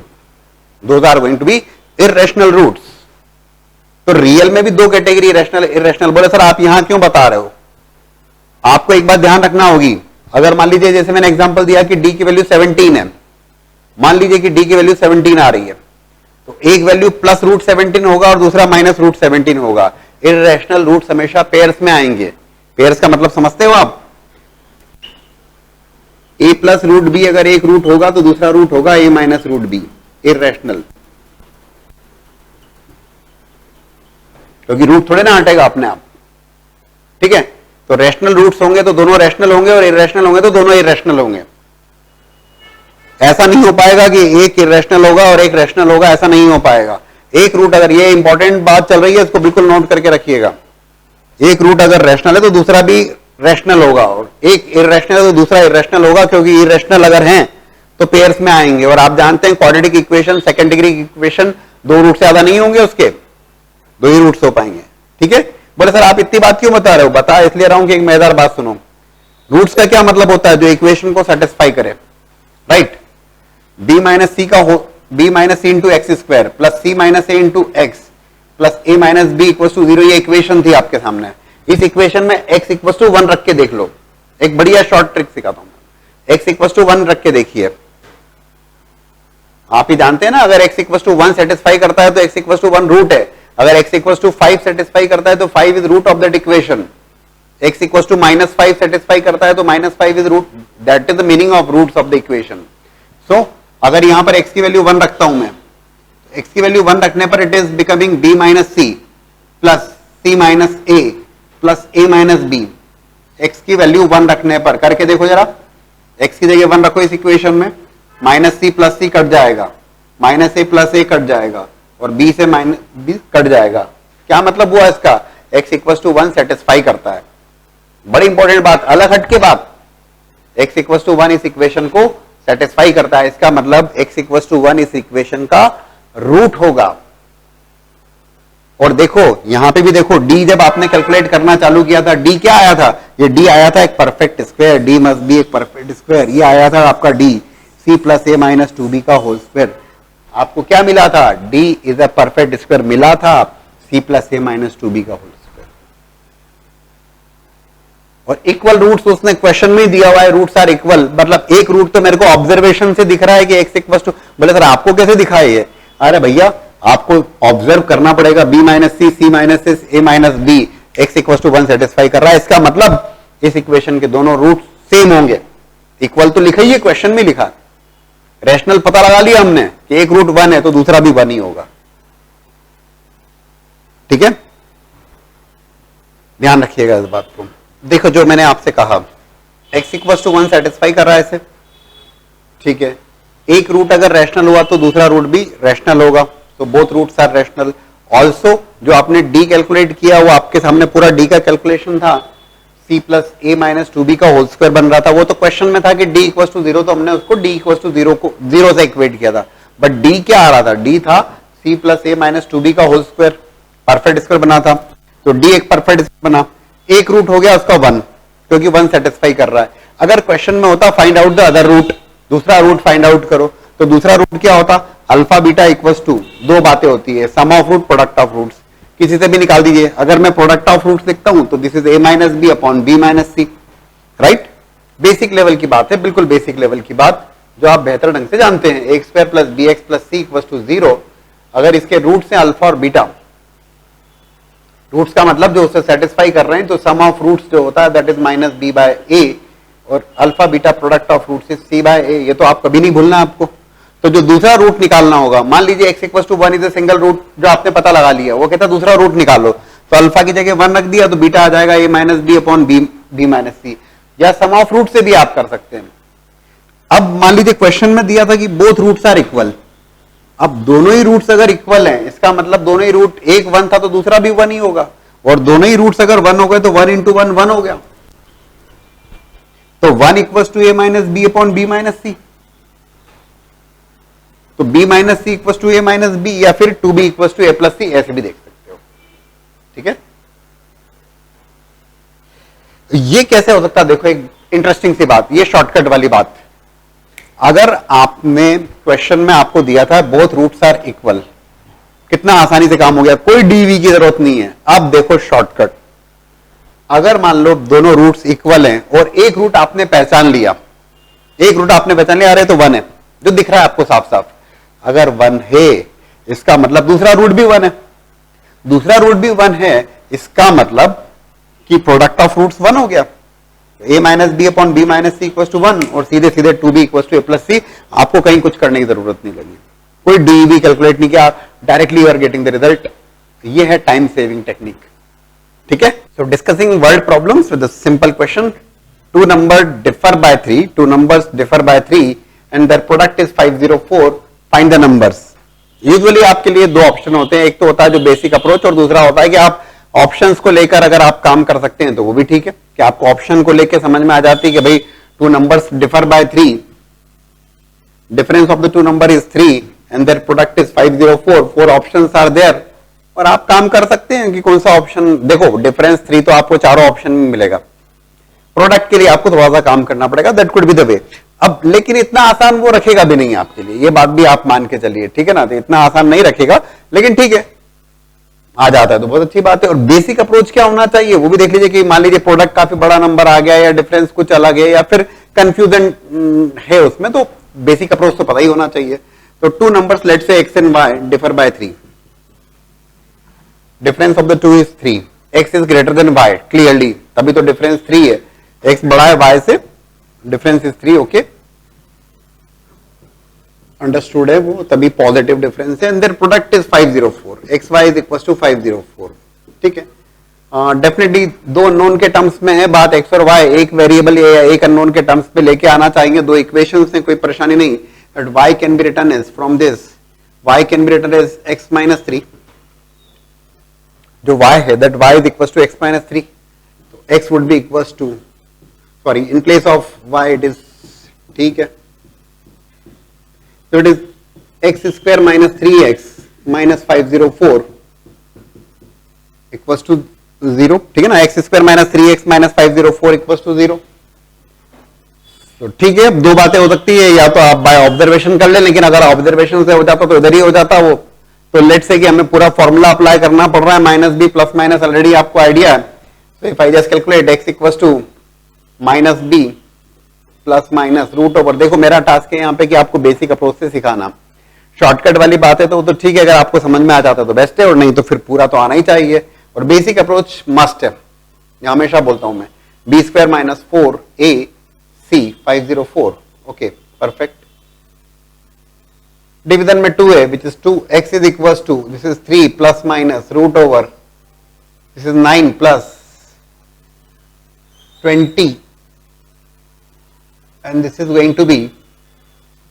Those are going to be irrational roots. तो रियल में भी दो कैटेगरी, रेशनल इरेशनल। बोले सर आप यहां क्यों बता रहे हो? आपको एक बात ध्यान रखना होगी। अगर मान लीजिए जैसे मैंने एग्जांपल दिया कि d की वैल्यू 17 है, मान लीजिए कि d की वैल्यू 17 आ रही है, तो एक वैल्यू प्लस रूट 17 होगा और दूसरा माइनस रूट 17 होगा। इरेशनल रूट्स हमेशा पेयर्स में आएंगे। पेयर्स का मतलब समझते हो आप? a प्लस रूट बी अगर एक रूट होगा तो दूसरा रूट होगा a minus root b, irrational. क्योंकि रूट थोड़े ना हटेगा अपने आप, ठीक है? तो रेशनल रूट्स होंगे तो दोनों रेशनल होंगे और इरेशनल होंगे तो दोनों इरेशनल होंगे। ऐसा नहीं हो पाएगा कि एक इरेशनल होगा और एक रेशनल होगा, ऐसा नहीं हो पाएगा। एक रूट, अगर ये इंपॉर्टेंट बात चल रही है इसको बिल्कुल नोट करके रखिएगा, एक रूट अगर रेशनल है तो दूसरा भी रेशनल होगा, और एक इरेशनल है तो दूसरा इरेशनल होगा, क्योंकि इरेशनल अगर हैं तो पेयर्स में आएंगे। और आप जानते हैं quadratic equation, second degree equation, दो रूट से ज्यादा नहीं होंगे, उसके दो ही रूट्स हो पाएंगे, ठीक है? बोले सर आप इतनी बात क्यों बता रहे हो? बता इसलिए रहा हूं कि एक मजेदार बात सुनो। रूट्स का क्या मतलब होता है? जो इक्वेशन को सेटिस्फाई करे, राइट? b माइनस सी का हो, b minus C into x square plus C minus A into x plus A minus B equal to 0, ये इक्वेशन थी आपके सामने। इस इक्वेशन में x इक्वल टू 1 रख के देख लो। एक बढ़िया शॉर्ट ट्रिक सिखाता हूं, x इक्वल टू 1 रख के देखिए। आप ही जानते हैं ना, अगर x इक्वल टू 1 सेटिस्फाई करता है तो x इक्वल टू 1 रूट है। अगर x इक्वल टू 5 सेटिस्फाई करता है तो 5 is root of that equation. x equal to minus 5 satisfy करता है तो minus 5 is root, that is the meaning of roots of the equation. So अगर यहां पर x की वैल्यू 1 रखता हूं मैं, x की वैल्यू 1 रखने पर it is becoming b minus c plus c minus a plus a minus b। x की वैल्यू 1 रखने पर करके देखो जरा, x की जगह 1 रखो इस इक्वेशन में, माइनस सी प्लस सी कट जाएगा, माइनस ए प्लस ए कट जाएगा और b से माइनस b कट जाएगा। क्या मतलब हुआ इसका? x इक्वल टू 1 सेटिस्फाई करता है। बड़ी इंपॉर्टेंट बात, अलग हट के बात, x इक्वल टू 1 इस इक्वेशन को सेटिस्फाई करता है, इसका मतलब x इक्वल टू 1 इस इक्वेशन का रूट होगा। और देखो यहां पे भी देखो, d जब आपने कैलकुलेट करना चालू किया था, d क्या आया था? ये d आया था एक perfect square, d must B एक परफेक्ट स्क्वायर। ये आया था आपका d c प्लस ए माइनस 2b का होल स्क्वायर। आपको क्या मिला था? d is a perfect square मिला था, c प्लस ए माइनस 2b का होल स्क्वायर। और इक्वल रूट्स उसने क्वेश्चन में दिया हुआ है, रूट्स आर इक्वल, मतलब एक रूट तो मेरे को ऑब्जर्वेशन से दिख रहा है कि x इक्वल टू, बोले सर आपको कैसे दिखाई है? अरे भैया आपको ऑब्जर्व करना पड़ेगा, b minus c, c minus s, a minus b, x equal to 1 satisfy कर रहा है। इसका मतलब इस इक्वेशन के दोनों रूट सेम होंगे। इक्वल तो लिखा ही है, क्वेश्चन में लिखा। रेशनल पता लगा लिया हमने कि एक रूट 1 है तो दूसरा भी 1 ही होगा, ठीक है? ध्यान रखिएगा इस बात को। देखो जो मैंने आपसे कहा, x इक्वल टू 1 सेटिस्फाई कर रहा है इसे, ठीक है? एक रूट अगर रैशनल हुआ तो दूसरा रूट भी रैशनल होगा, तो both roots are rational. Also जो आपने d कैलकुलेट किया वो आपके सामने पूरा d का कैलकुलेशन था, c प्लस ए माइनस 2b का होल स्क्वायर बन रहा था। वो तो क्वेश्चन में था कि d इक्वल टू 0, तो हमने उसको d इक्वल टू 0 को 0 से इक्वेट किया था। बट d क्या आ रहा था? d था c प्लस ए माइनस 2b का होल स्क्वायर। परफेक्ट स्क्वायर बना था, तो डी एक परफेक्ट स्क्वायर बना, एक रूट हो गया उसका 1, क्योंकि 1 सेटिस्फाई कर रहा है। अगर क्वेश्चन में होता find out the other root, दूसरा रूट फाइंड आउट करो, तो दूसरा रूट क्या होता, अल्फा बीटा इक्वल्स टू, दो बातें होती है, sum of root, product of roots, किसी से भी निकाल दीजिए। अगर मैं प्रोडक्ट ऑफ रूट्स लिखता हूं तो this is a minus B upon B minus c, right. Basic level की बात है, बिल्कुल बेसिक लेवल की बात, जो आप बेहतर ढंग से जानते हैं। X square plus b x plus c equals to 0, अगर इसके रूट्स हैं अल्फा और बीटा, रूट्स का मतलब जो उससे सेटिस्फाई कर रहे हैं, तो सम ऑफ रूट्स जो होता है that is minus B by A, और alpha beta product of roots is C by A. ये तो आप कभी नहीं भूलना आपको। तो जो दूसरा रूट निकालना होगा, मान लीजिए x equal to 1 is a single root, जो आपने पता लगा लिया, वो कहता है दूसरा रूट निकालो, तो अल्फा की जगह 1 रख दिया, तो बीटा आ जाएगा a minus B upon B minus C, या सम ऑफ रूट से भी आप कर सकते हैं। अब मान लीजिए क्वेश्चन में दिया था कि बोथ रूट्स आर इक्वल, अब दोनों ही रूट्स अगर इक्वल हैं, इसका मतलब दोनों ही रूट, एक 1 था तो दूसरा भी 1 ही होगा, और दोनों ही रूट्स अगर 1 हो गए तो 1 इंटू 1 1 हो गया, तो 1 equals to a minus B upon B minus C, तो b minus C equals to a minus B, या फिर 2b equals to a plus C, ऐसे भी देख सकते हो, ठीक है। ये कैसे हो सकता है, देखो एक इंटरेस्टिंग सी बात, ये शॉर्टकट वाली बात। अगर आपने क्वेश्चन में आपको दिया था बोथ रूट्स आर इक्वल, कितना आसानी से काम हो गया, कोई डीवी की जरूरत नहीं है। अब देखो शॉर्टकट, अगर मान लो दोनों रूट्स इक्वल हैं और एक रूट आपने पहचान लिया, एक रूट आपने पहचान लिया, अरे तो 1 है, जो दिख रहा है आपको साफ साफ, अगर 1 है इसका मतलब दूसरा रूट भी 1 है, दूसरा रूट भी 1 है, इसका मतलब कि प्रोडक्ट ऑफ रूट्स 1 हो गया, a minus B upon B minus C equal to 1, और सीधे सीधे 2b equal to a plus C, आपको कहीं कुछ करने की जरूरत नहीं लगी, कोई डीवी कैलकुलेट नहीं किया, directly you are getting the result. ये है टाइम सेविंग टेक्निक, ठीक है। So discussing word problems with a simple question, two number differ by 3, two numbers differ by 3 and their product is 504, find the numbers. Usually आपके लिए दो option होते हैं, एक तो होता है जो बेसिक अप्रोच, और दूसरा होता है कि आप ऑप्शंस को लेकर अगर आप काम कर सकते हैं तो वो भी ठीक है, कि आपको ऑप्शन को लेकर समझ में आ जाती है कि भाई two numbers differ by 3, difference of the two number is 3 and their product is 504, 4 options are there, और आप काम कर सकते हैं कि कौन सा ऑप्शन। देखो डिफरेंस 3 तो आपको चारों ऑप्शन में मिलेगा, प्रोडक्ट के लिए आपको थोड़ा सा काम करना पड़ेगा, that could be the way. अब लेकिन इतना आसान वो रखेगा भी नहीं आपके लिए, ये बात भी आप मान के चलिए, ठीक है ना, तो इतना आसान नहीं रखेगा, लेकिन ठीक है आ जाता है तो बहुत अच्छी बात है। और बेसिक अप्रोच क्या होना चाहिए वो भी देख लीजिए, कि मान लीजिए प्रोडक्ट काफी बड़ा नंबर आ गया, या डिफरेंस कुछ अलग है, या फिर कंफ्यूजन है उसमें, तो बेसिक अप्रोच तो पता ही होना चाहिए। तो two numbers let's say x and y differ by 3, difference of the two is 3, x is greater than y, clearly तभी तो डिफरेंस 3 है, x बड़ा है y से, डिफरेंस इज 3, ओके अंडरस्टूड है वो, तभी पॉजिटिव डिफरेंस है, and their product is 504, x y is equal to 504, ठीक है। डेफिनेटली दो अननोन के टर्म्स में है बात, एक्स और वाई, एक वेरिएबल या एक अननोन के टर्म्स पे लेके आना चाहेंगे, दो इक्वेशंस में कोई परेशानी नहीं, but y can be written as from this, y can be written as x minus 3, जो y है that y is equal to x minus 3, तो x would be equal to, sorry in place of y it is, ठीक है, so it is x square minus 3x minus 504 equals to 0, ठीक है ना, x square minus 3x minus 504 equals to 0। तो ठीक है, दो बातें हो सकती है, या तो आप बाय ऑब्जर्वेशन कर ले, लेकिन अगर ऑब्जर्वेशन से हो जाता तो इधर ही हो जाता वो, तो लेट्स से कि हमें पूरा फॉर्मूला अप्लाई करना पड़ रहा है, minus B plus minus already आपको आइडिया है, तो if I just calculate x equals to minus B plus minus root over, देखो मेरा टास्क है यहाँ पे कि आपको बेसिक अप्रोच से सिखाना, शॉर्टकट वाली बात है तो ठीक है, अगर आपको समझ में आ जाता तो बेस्ट है, और नहीं तो फिर पूरा तो आना ही चाहिए, और बेसिक अप्रोच मस्ट है, ये हमेशा बोलता हूं मैं, b square minus 4 a c 504, okay perfect, division में 2 है which is 2, x is equal to, this is 3 plus minus root over, this is 9 plus 20, and this is going to be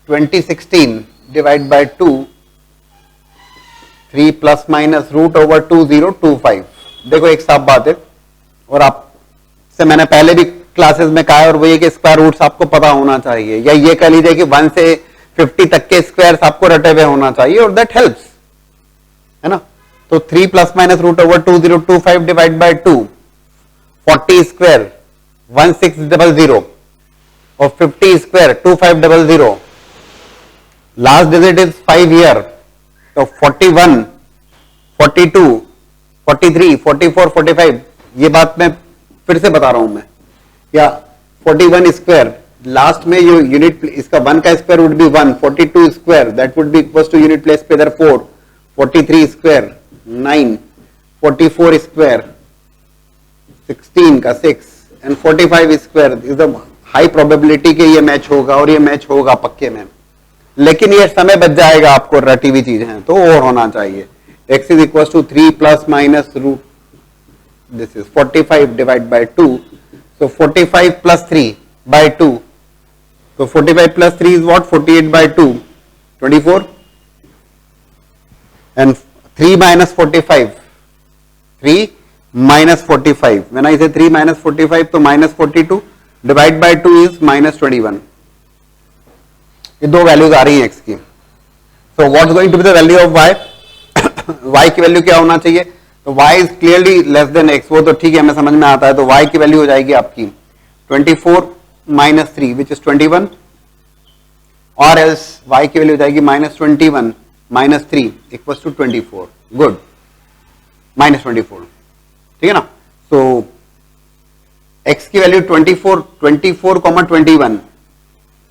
2016 divided by 2, 3 plus minus root over 2025। देखो एक साफ बात है, और आपसे मैंने पहले भी क्लासेस में कहा है, और वो ये कि स्क्वायर रूट्स आपको पता होना चाहिए, या ये कह लीजिए कि 1 से 50 तक के स्क्वायर्स आपको रटे हुए होना चाहिए, और दैट हेल्प्स, है ना। तो 3 plus minus root over 2025 divide by 2, 40 square 1600 और 50 square 2500, last digit is 5 year, तो 41, 42, 43, 44, 45, ये बात मैं फिर से बता रहा हूं मैं, या 41 स्क्वायर, लास्ट में जो यूनिट इसका 1 का square would be 1, 42 square that would be equals to unit place पे इधर 4, 43 स्क्वायर 9, 44 स्क्वायर 16 का 6 and 45 square is the high probability के ये मैच होगा और ये मैच होगा पक्के में, लेकिन ये समय बच जाएगा आपको, रटी हुई चीजें हैं तो और होना चाहिए। x is equal to 3 plus minus root this is 45 divide by 2, so 45 plus 3 by 2, so 45 plus 3 is what, 48 by 2, 24, and 3 minus 45, 3 minus 45, when I say 3 minus 45 तो minus 42 divide by 2 is minus 21, ये दो values आ रही हैं x की, so what's going to be the value of y, y की value क्या होना चाहिए, तो y is clearly less than x, वो तो ठीक है हमें समझ में आता है, तो y की वैल्यू हो जाएगी आपकी 24 minus 3 which is 21, और else y की वैल्यू हो जाएगी minus 21 minus 3 equals to 24, good, minus 24, ठीक है ना, so x की वैल्यू 24, 21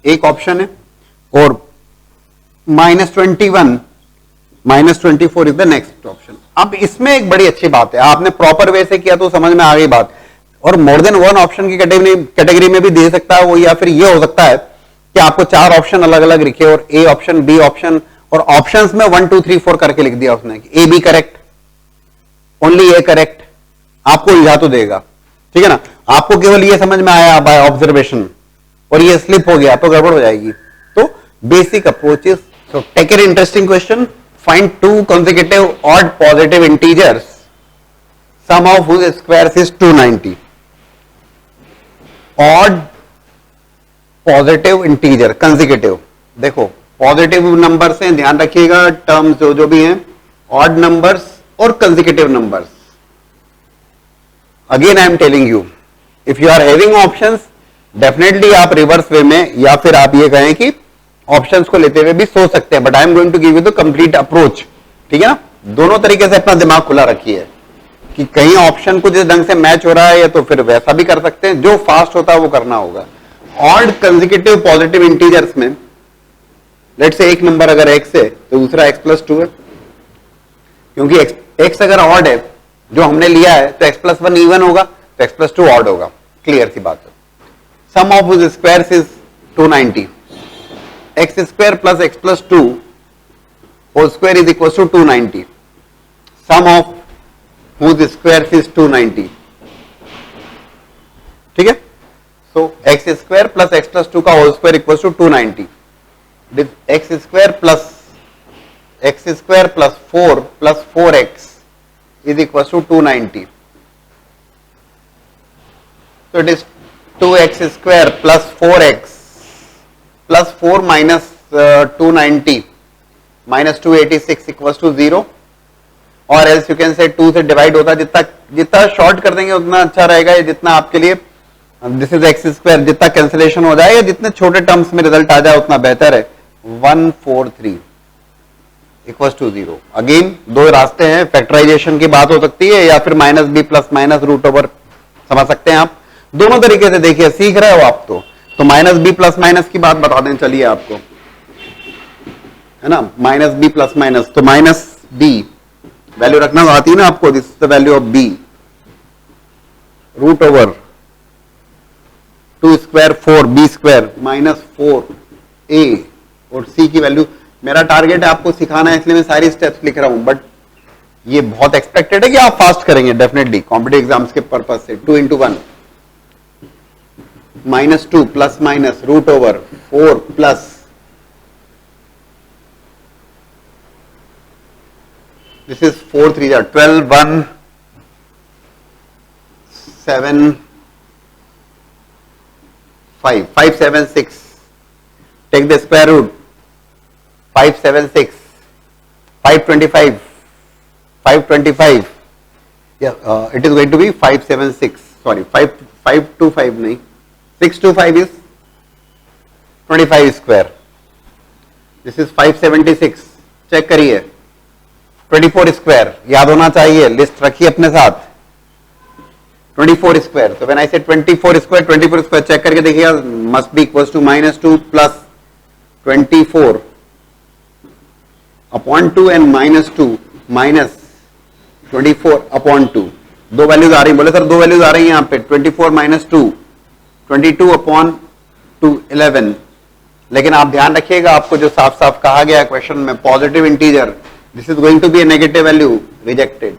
एक ऑप्शन है, और -24 इज द नेक्स्ट ऑप्शन। अब इसमें एक बड़ी अच्छी बात है, आपने प्रॉपर वे से किया तो समझ में आ गई बात, और मोर देन वन ऑप्शन की कैटेगरी में भी दे सकता है वो, या फिर ये हो सकता है कि आपको 4 ऑप्शन अलग अलग लिखे और ए ऑप्शन, बी ऑप्शन, और ऑप्शंस में 1 2 3 4 करके लिख दिया उसने, a b correct, only a correct, आपको उलझा तो देगा, ठीक है ना, आपको केवल ये समझ में आया बाय ऑब्जर्वेशन और ये स्लिप हो गया तो गड़बड़ हो जाएगी। तो basic approach is, so take an interesting question, find 2 consecutive odd positive integers, sum of whose squares is 290. Odd positive integer consecutive, देखो पॉजिटिव नंबर से ध्यान रखिएगा, टर्म्स जो भी हैं, ऑड नंबर्स और consecutive numbers. Again I am telling you, if you are having options, definitely आप reverse way में, या फिर आप ये कहें कि ऑप्शंस को लेते हुए भी सोच सकते हैं, but I am going to give you the complete approach, ठीक है ना, दोनों तरीके से अपना दिमाग खुला रखिए कि कहीं ऑप्शन को जिस ढंग से मैच हो रहा है या तो फिर वैसा भी कर सकते हैं, जो फास्ट होता है वो करना होगा। ऑड कंसेक्यूटिव पॉजिटिव इंटीजर्स में लेट्स से एक नंबर अगर x है तो दूसरा x+2 है, क्योंकि x अगर ऑड है जो हमने लिया है तो x+1 इवन होगा तो x+2 ऑड होगा, क्लियर सी बात है। Sum of whose squares is 290, x square plus x+2 whole square is equals to 290, sum of whose squares is 290, ठीक है, so x square plus x+2 का whole square equals to 290, x square plus 4 plus 4x is equals to 290, so it is 2x square plus 4x plus 4 minus 290 minus 286 equals to 0, और else you can say 2 से divide होता, जितना short कर देंगे उतना अच्छा रहेगा, जितना आपके लिए दिस इज एक्स स्क्वायर, जितना कैंसिलेशन हो जाए या जितने छोटे टर्म्स में रिजल्ट आ जाए उतना बेहतर है। 143 इक्वल्स टू 0। अगेन दो रास्ते हैं, फैक्टराइजेशन की बात हो सकती है या फिर minus B plus minus root over, समझ सकते हैं आप, दोनों तरीके से देखिए, सीख रहे हो आप तो माइनस बी प्लस माइनस की बात बता दें चलिए आपको, है ना, माइनस बी प्लस माइनस, तो माइनस बी वैल्यू रखना आती है ना आपको, this is the value of B, root over 2 square 4 B square minus 4 A, और सी की वैल्यू, मेरा टारगेट है आपको सिखाना है इसलिए मैं सारी स्टेप्स लिख रहा हूं, बट ये बहुत एक्सपेक्टेड है कि आप फास्ट करेंगे डेफिनेटली कॉम्पिटिटिव एग्जाम्स के पर्पज से। 2 into 1 -2 plus minus root over 4 plus this is 4 3 12 1 7 5 5 7 6, take the square root, 5 7 6 5 25 525, yeah, it is going to be 576, sorry, 525 नहीं, 625 is 25 square, this is 576, check करिए, 24 स्क्वायर याद होना चाहिए, लिस्ट रखिए अपने साथ, 24 स्क्वायर, तो व्हेन आई से 24 स्क्वायर चेक करके देखिएगा, must be equals to -2 plus 24 upon 2 and -2 minus 24 upon 2, दो वैल्यूज आ रही, बोले सर दो वैल्यूज आ रही है यहाँ पे, 24 माइनस 2, 22 अपॉन 2 11, लेकिन आप ध्यान रखिएगा आपको जो साफ साफ कहा गया है क्वेश्चन में, positive integer, this is going to be a negative value, rejected.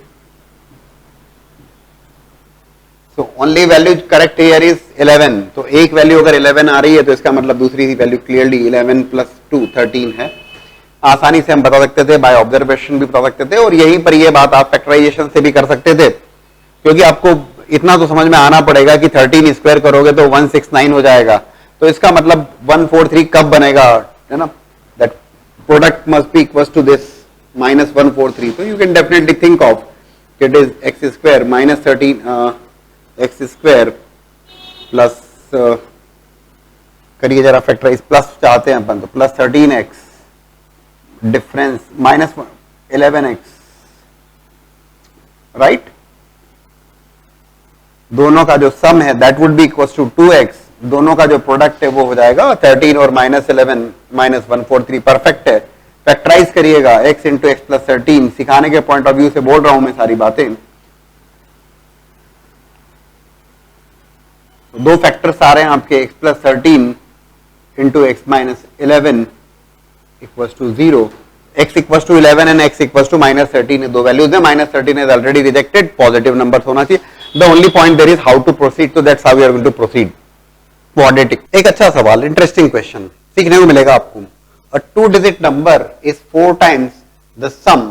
So only value correct here is 11. तो एक वैल्यू अगर 11 आ रही है तो इसका मतलब दूसरी वैल्यू क्लियरली 11 प्लस 2 13 है. आसानी से हम बता सकते थे, बाय ऑब्जर्वेशन भी बता सकते थे, और यहीं पर ये बात आप फैक्टराइजेशन से भी कर सकते थे, क्योंकि आपको इतना तो समझ में आना पड़ेगा कि 13 स्क्वायर करोगे तो 169 हो जाएगा, तो इसका मतलब 143 कब बनेगा, है ना, that product must be equal to this minus 143, so you can definitely think of it is x square minus 13 x square plus करिए जरा फैक्टराइज, प्लस चाहते हैं अपन तो plus 13x difference minus 11x, right, दोनों का जो सम है that would be equal to 2x, दोनों का जो प्रोडक्ट है वो हो जाएगा 13 और माइनस 11 माइनस 143, परफेक्ट है. फैक्टराइज करिएगा x इंटू एक्स प्लस 13, सिखाने के पॉइंट ऑफ व्यू से बोल रहा हूं मैं सारी बातें. तो दो फैक्टर्स आ रहे हैं आपके, x plus 13 into x minus 11 equal to 0, x equal to 11 and x equal to minus 13, दो वैल्यूज है, minus 13 is already rejected, positive number होना चाहिए. The only point there is how to proceed, तो that's how we are going to proceed. Quadratic, एक अच्छा सवाल, interesting question सीखने को मिलेगा आपको. A two-digit number is 4 times the sum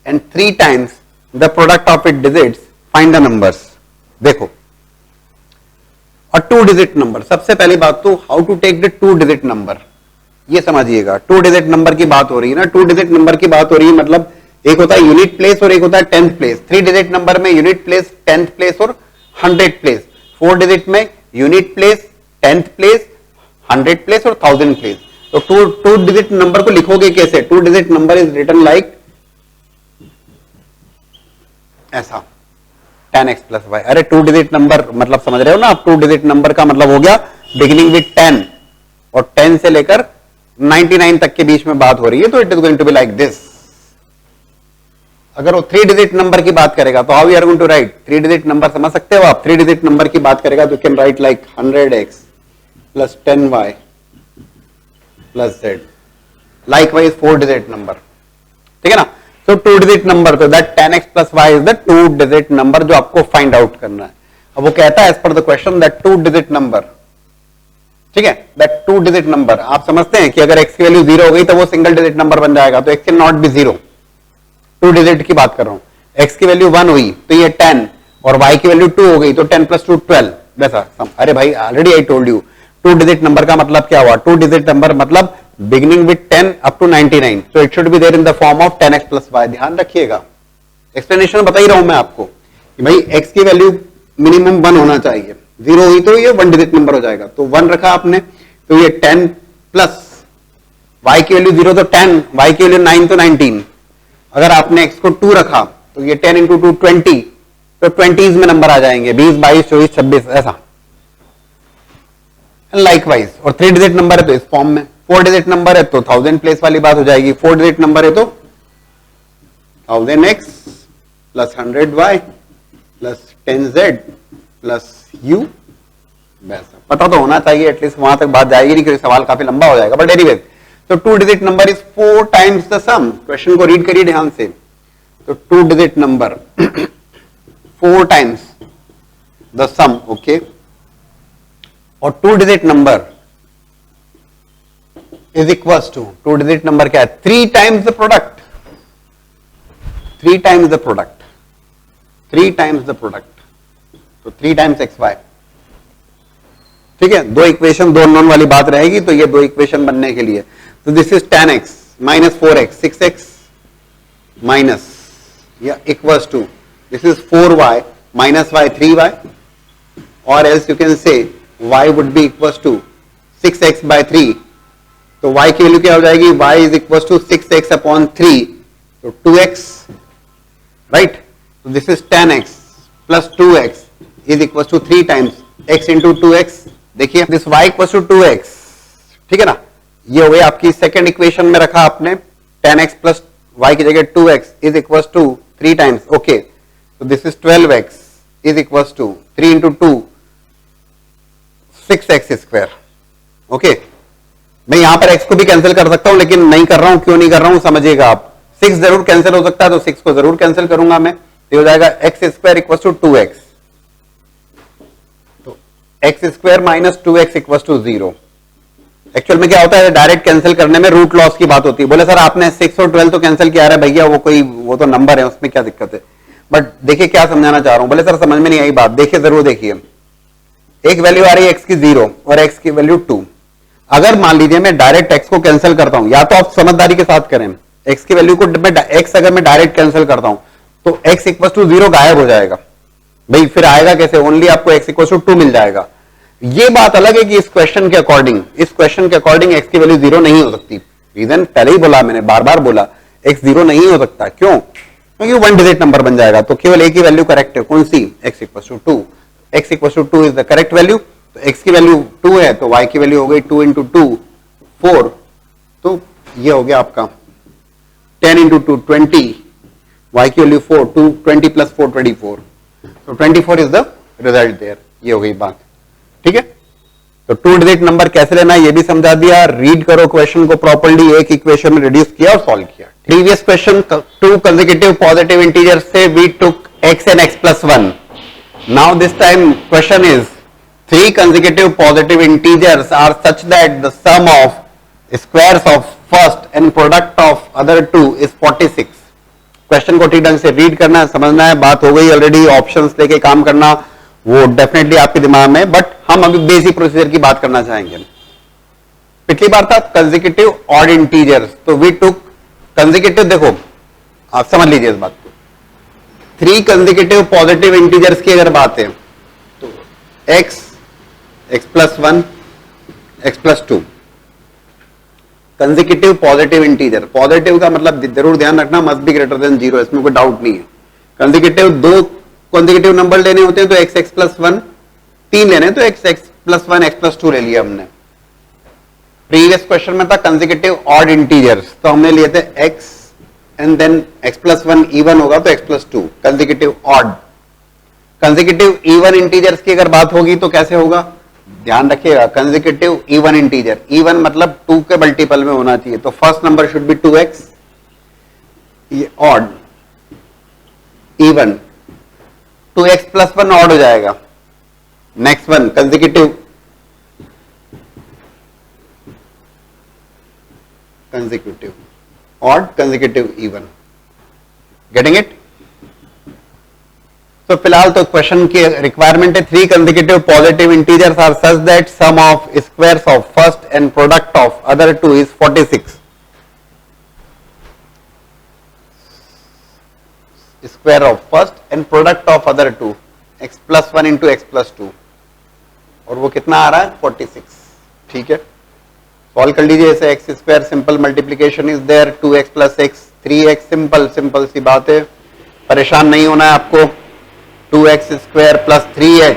and 3 times the product of its digits. Find the numbers. देखो, a two-digit number. सबसे पहली बात तो how to take the two-digit number. ये समझिएगा, two-digit number की बात हो रही है ना, two-digit number की बात हो रही है, मतलब एक होता है यूनिट प्लेस और एक होता है 10th प्लेस. 3-digit नंबर में यूनिट प्लेस, 10th प्लेस और 100 प्लेस. 4-digit में unit place, 10th place, 100 place और 1000 प्लेस. तो टू डिजिट नंबर को लिखोगे कैसे? Two digit number is written like ऐसा, 10x प्लस वाई. अरे टू डिजिट नंबर मतलब समझ रहे हो ना आप, टू डिजिट नंबर का मतलब हो गया बिगिनिंग विद 10 और 10 से लेकर 99 तक के बीच में बात हो रही है, तो it is going to be like this. अगर वो 3 डिजिट नंबर की बात करेगा तो how you are going to write 3 digit number, समझ सकते हो आप. 3 डिजिट नंबर की बात करेगा तो can write like 100x plus 10y plus z. Likewise 4 digit number, ठीक है ना. सो 2 डिजिट नंबर, तो that 10x plus y is the 2 digit number जो आपको फाइंड आउट करना है. अब वो कहता है as per the question that 2 digit number, ठीक है, दैट 2 डिजिट नंबर. आप समझते हैं कि अगर x की वैल्यू 0 हो गई तो वो सिंगल डिजिट नंबर बन जाएगा, तो x can not B 0. 2 digit की बात कर रहा हूं. x की वैल्यू 1 हुई तो ये 10 और y की वैल्यू 2 हो गई तो 10 प्लस 2 12, वैसा. अरे भाई already I told you, 2 digit number का मतलब क्या हुआ? 2 डिजिट नंबर मतलब beginning with 10 up to 99, so it should be there in the form of 10x plus y. ध्यान रखिएगा, एक्सप्लेनेशन बता ही रहा हूं मैं आपको कि भाई x की वैल्यू मिनिमम 1 होना चाहिए, 0 हुई तो ये 1 डिजिट नंबर हो जाएगा. तो 1 रखा आपने तो ये 10 प्लस y की वैल्यू 0 तो 10, y की वैल्यू 9 तो 19. अगर आपने x को 2 रखा तो ये 10 इंटू 2 20, तो 20s में नंबर आ जाएंगे, 20 22 24 26 ऐसा. लाइकवाइज, और 3 डिजिट नंबर है तो इस फॉर्म में, 4 डिजिट नंबर है तो 1000 प्लेस वाली बात हो जाएगी. 4 डिजिट नंबर है तो 1000x plus 100y plus 10z plus u. वैसा पता तो होना चाहिए, एटलीस्ट वहां तक बात जाएगी नहीं क्योंकि सवाल काफी लंबा हो जाएगा. बट एनीवेज, तो 2 digit number is 4 times the sum. Question को रीड करिए ध्यान से. तो 2 digit number 4 times the sum, okay. और 2 digit number is equal to, 2 digit number क्या है? 3 times the product, 3 times the product, 3 times the product, तो 3 टाइम्स एक्स वाई. ठीक है, दो इक्वेशन, दो नॉन वाली बात रहेगी, तो ये दो इक्वेशन बनने के लिए, तो this is 10x minus 4x, 6x minus या equals to this is 4y minus y 3y, और else you can say y would be equals to 6x by 3. तो y की वैल्यू क्या हो जाएगी, y is equals to 6x upon 3, तो 2x, right. तो this is 10x plus 2x is equals to 3 times x into 2x. देखिए this y equals to 2x, ठीक है ना. ये हो गई आपकी सेकेंड इक्वेशन में रखा आपने 10x प्लस y की जगह 2x is equals to 3 times. Okay, तो this is 12x is equals to 3 into 2 6x square. Okay, मैं यहां पर x को भी कैंसिल कर सकता हूं, लेकिन नहीं कर रहा हूं. क्यों नहीं कर रहा हूं समझिएगा आप. 6 जरूर कैंसिल हो सकता है, तो 6 को जरूर कैंसिल करूंगा मैं. तो हो जाएगा x square equals to 2x. तो x square minus 2x equals to 0. Actual में क्या होता है, डायरेक्ट कैंसिल करने में रूट लॉस की बात होती है. बोले सर आपने 6 और 12 तो कैंसिल किया है भैया, वो तो नंबर है, उसमें क्या दिक्कत है. बट देखिए क्या समझाना चाह रहा हूं. बोले सर समझ में नहीं आई बात. देखिए जरूर देखिए, एक वैल्यू आ रही है x की 0 और x की वैल्यू 2. अगर मान लीजिए मैं डायरेक्ट x को कैंसिल करता हूं, या तो आप समझदारी के साथ करें, x की वैल्यू को x अगर मैं डायरेक्ट कैंसिल करता हूं तो x इक्वल टू 0 गायब हो जाएगा. भाई फिर आएगा कैसे, ओनली आपको x इक्वल टू 2 मिल जाएगा. ये बात अलग है कि इस क्वेश्चन के अकॉर्डिंग x की वैल्यू 0 नहीं हो सकती. रीजन पहले ही बोला मैंने, बार बार बोला, x 0 नहीं हो सकता. क्यों? क्योंकि 1 डिजिट नंबर बन जाएगा. तो केवल एक ही वैल्यू करेक्ट है, कौन सी, x equal to 2. x equal to 2 is the correct value. तो x की वैल्यू 2 है, तो y की वैल्यू हो गई 2 इंटू 2 4. तो ये हो गया आपका 10 इंटू 2 20, y की वैल्यू 4, 2 20 प्लस 4 24. तो 24 इज द रिजल्ट देयर. ये हो गई बात, ठीक है. तो 2 डिजिट नंबर कैसे लेना है ये भी समझा दिया. रीड करो क्वेश्चन को प्रॉपर्ली. एक इक्वेशन में रिड्यूस किया और सॉल्व किया. Previous question 2 consecutive positive integer से we took x and x plus 1. Now this time question is 3 consecutive positive integers are such that the sum of squares of first and product of other two is 46. Question को ठीक ढंग से read करना है, समझना है. बात हो गई ऑलरेडी. ऑप्शंस लेके काम करना वो डेफिनेटली आपके दिमाग में, बट हम अभी बेसिक प्रोसीजर की बात करना चाहेंगे. पिछली बार था कंसेक्यूटिव ऑड इंटीजर्स, तो वी टुक कंसेक्यूटिव. देखो आप समझ लीजिए इस बात को. 3 कंसेक्यूटिव पॉजिटिव इंटीजर्स की अगर बात है तो x plus 1 x plus 2 consecutive positive integer. Positive का मतलब जरूर ध्यान रखना, मस्ट बी ग्रेटर देन 0, इसमें कोई डाउट नहीं है. कंसेक्यूटिव 2 कंसेक्यूटिव नंबर लेने होते हैं तो x प्लस 1, 3 लेने तो x प्लस 1 x प्लस 2 ले लिया हमने. प्रीवियस क्वेश्चन में था कंसेक्यूटिव ऑड इंटीजर्स, तो हमने लिए थे x and then x plus 1 even होगा तो x plus 2. Consecutive odd. Consecutive even integers की अगर बात होगी तो कैसे होगा, ध्यान रखिएगा. कंसेक्यूटिव इवन इंटीजर, इवन मतलब 2 के मल्टीपल में होना चाहिए. तो first number should be 2x. ये odd, even 2x plus 1 odd हो जाएगा. Next one consecutive odd, consecutive even. Getting it. तो फिलहाल तो क्वेश्चन की रिक्वायरमेंट है 3 consecutive positive integers are such that sum of squares of first and product of other two is 46. Square of first and product of other two x plus 1 into x plus 2, और वो कितना आ रहा है 46. ठीक है, solve कर लीजिए इसे. X square simple multiplication is there, 2x plus X 3x. Simple सी बात है, परेशान नहीं होना है आपको. 2x square plus 3x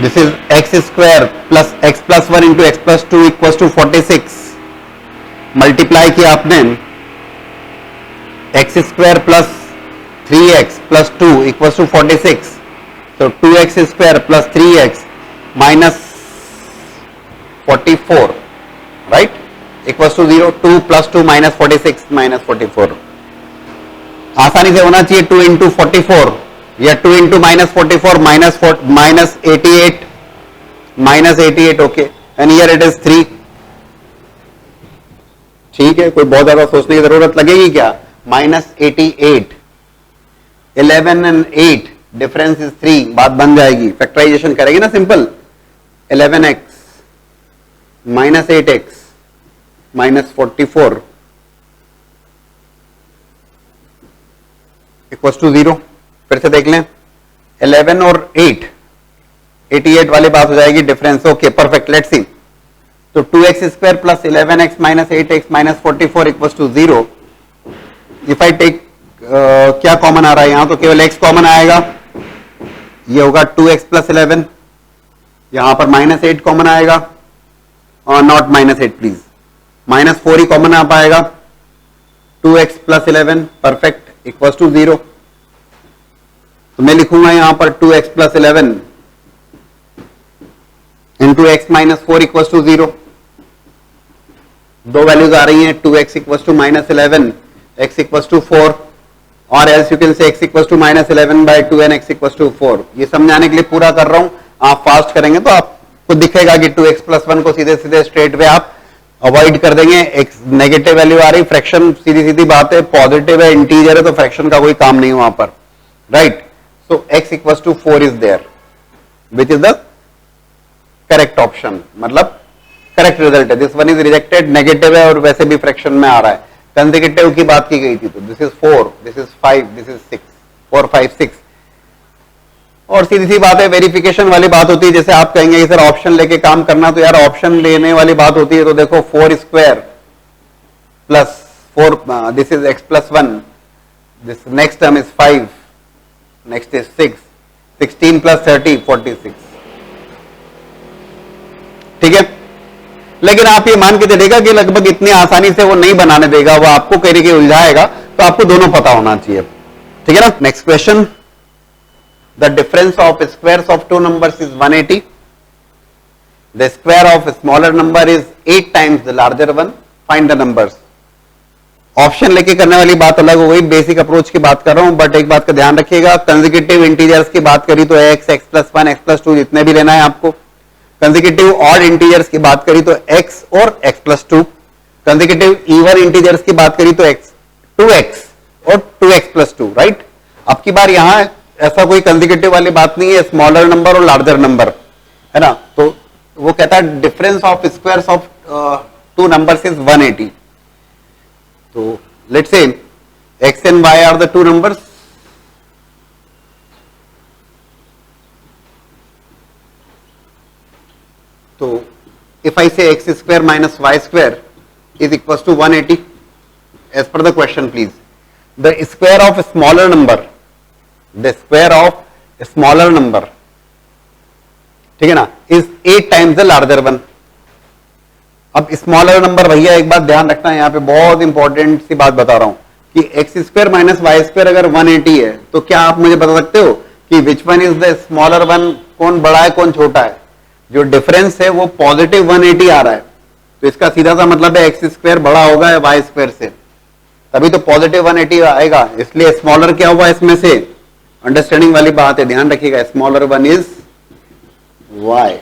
this is x square plus x plus 1 into x plus 2 equal to 46. Multiply किया आपने x square plus 3x plus 2 equal to 46. तो 2x square plus 3x minus 44, right, equals to 0. 2 plus 2 minus 46 minus 44. आसानी से होना चाहिए 2 into 44 या 2 into minus 44 minus 88. Okay, and here it is 3. ठीक है, कोई बहुत ज्यादा सोचने की जरूरत लगेगी क्या. Minus 88, 11 and 8 difference is 3. बात बन जाएगी. फैक्टराइजेशन करेंगे ना simple. 11x minus 8x minus 44 equals to 0। फिर से देख लें, 11 और 8, 88 वाली बात हो जाएगी difference. Okay perfect, let's see. तो 2x square plus 11x minus 8x minus 44 equals to 0। If I take क्या कॉमन आ रहा है यहां, तो केवल x कॉमन आएगा, ये होगा 2x प्लस 11। यहां पर माइनस 8 कॉमन आएगा, और नॉट माइनस 8 प्लीज, माइनस 4 ही कॉमन आ पाएगा। 2x plus 11 perfect equals to 0। तो मैं लिखूंगा यहां पर 2x plus 11 into x minus 4 equals to 0। दो वैल्यूज आ रही हैं, 2x equals to minus 11, x equals to 4, और else you can say x equals to minus 11 by 2 and x equals to 4। ये समझाने के लिए पूरा कर रहा हूं, आप फास्ट करेंगे तो आपको दिखेगा कि 2x प्लस 1 को सीधे सीधे स्ट्रेट वे आप अवॉइड कर देंगे। x नेगेटिव वैल्यू आ रही, फ्रैक्शन सीधी सीधी बात है, पॉजिटिव है, इंटीजर है, तो फ्रैक्शन का कोई काम नहीं वहां पर, right. So x equals to 4 is there, which is the correct option, मतलब करेक्ट रिजल्ट है। This one is rejected, negative है और वैसे भी फ्रैक्शन में आ रहा है। कंसेक्यूटिव की बात की गई थी, तो this is 4, this is 5, this is 6, 4 5 6। और सीधी सी बात है, वेरिफिकेशन वाली बात होती है, जैसे आप कहेंगे कि सर ऑप्शन लेके काम करना, तो यार ऑप्शन लेने वाली बात होती है। तो देखो 4 square plus 4, this is x plus 1, this next term is 5, next is 6, 16 plus 30 46, ठीक है। लेकिन आप ये मान के चलेगा कि लगभग इतनी आसानी से वो नहीं बनाने देगा, वो आपको कह रही कि उलझाएगा, तो आपको दोनों पता होना चाहिए, ठीक है ना। Next question, the difference of squares of two numbers is 180, the square of smaller number is 8 times the larger one, find the numbers. Option लेके करने वाली बात अलग हो गई, बेसिक अप्रोच की बात कर रहा हूं, बट एक बात का ध्यान रखिएगा, कंसेक्यूटिव इंटीजर्स की बात करी तो x, x plus 1, x plus 2 जितने भी लेना है आपको। कंसेक्यूटिव ऑड इंटीजर्स की बात करी तो x और x plus 2। Consecutive even integers की बात करी तो x 2x और 2x प्लस 2, राइट। अब की बार यहां ऐसा कोई कंसेक्यूटिव वाली बात नहीं है, स्मॉलर नंबर और लार्जर नंबर है ना। तो वो कहता है difference of squares of two numbers is 180। तो let's say x and y are the two numbers, तो if I say x square minus y square is equals to 180, as per the question please, the square of a smaller number, the square of a smaller number, ठीक है ना, is 8 times the larger one। अब smaller number भैया एक बात ध्यान रखना है, यहां पे बहुत इंपॉर्टेंट सी बात बता रहा हूं कि x square minus y square अगर 180 है, तो क्या आप मुझे बता सकते हो कि which one is the smaller one, कौन बड़ा है कौन छोटा है। जो डिफरेंस है वो पॉजिटिव 180 आ रहा है, तो इसका सीधा सा मतलब है एक्स स्क्वायर बड़ा होगा वाई स्क्वायर से, तभी तो पॉजिटिव 180 आएगा। इसलिए स्मॉलर क्या हुआ इसमें से, अंडरस्टैंडिंग वाली बात है, ध्यान रखिएगा, smaller one is Y,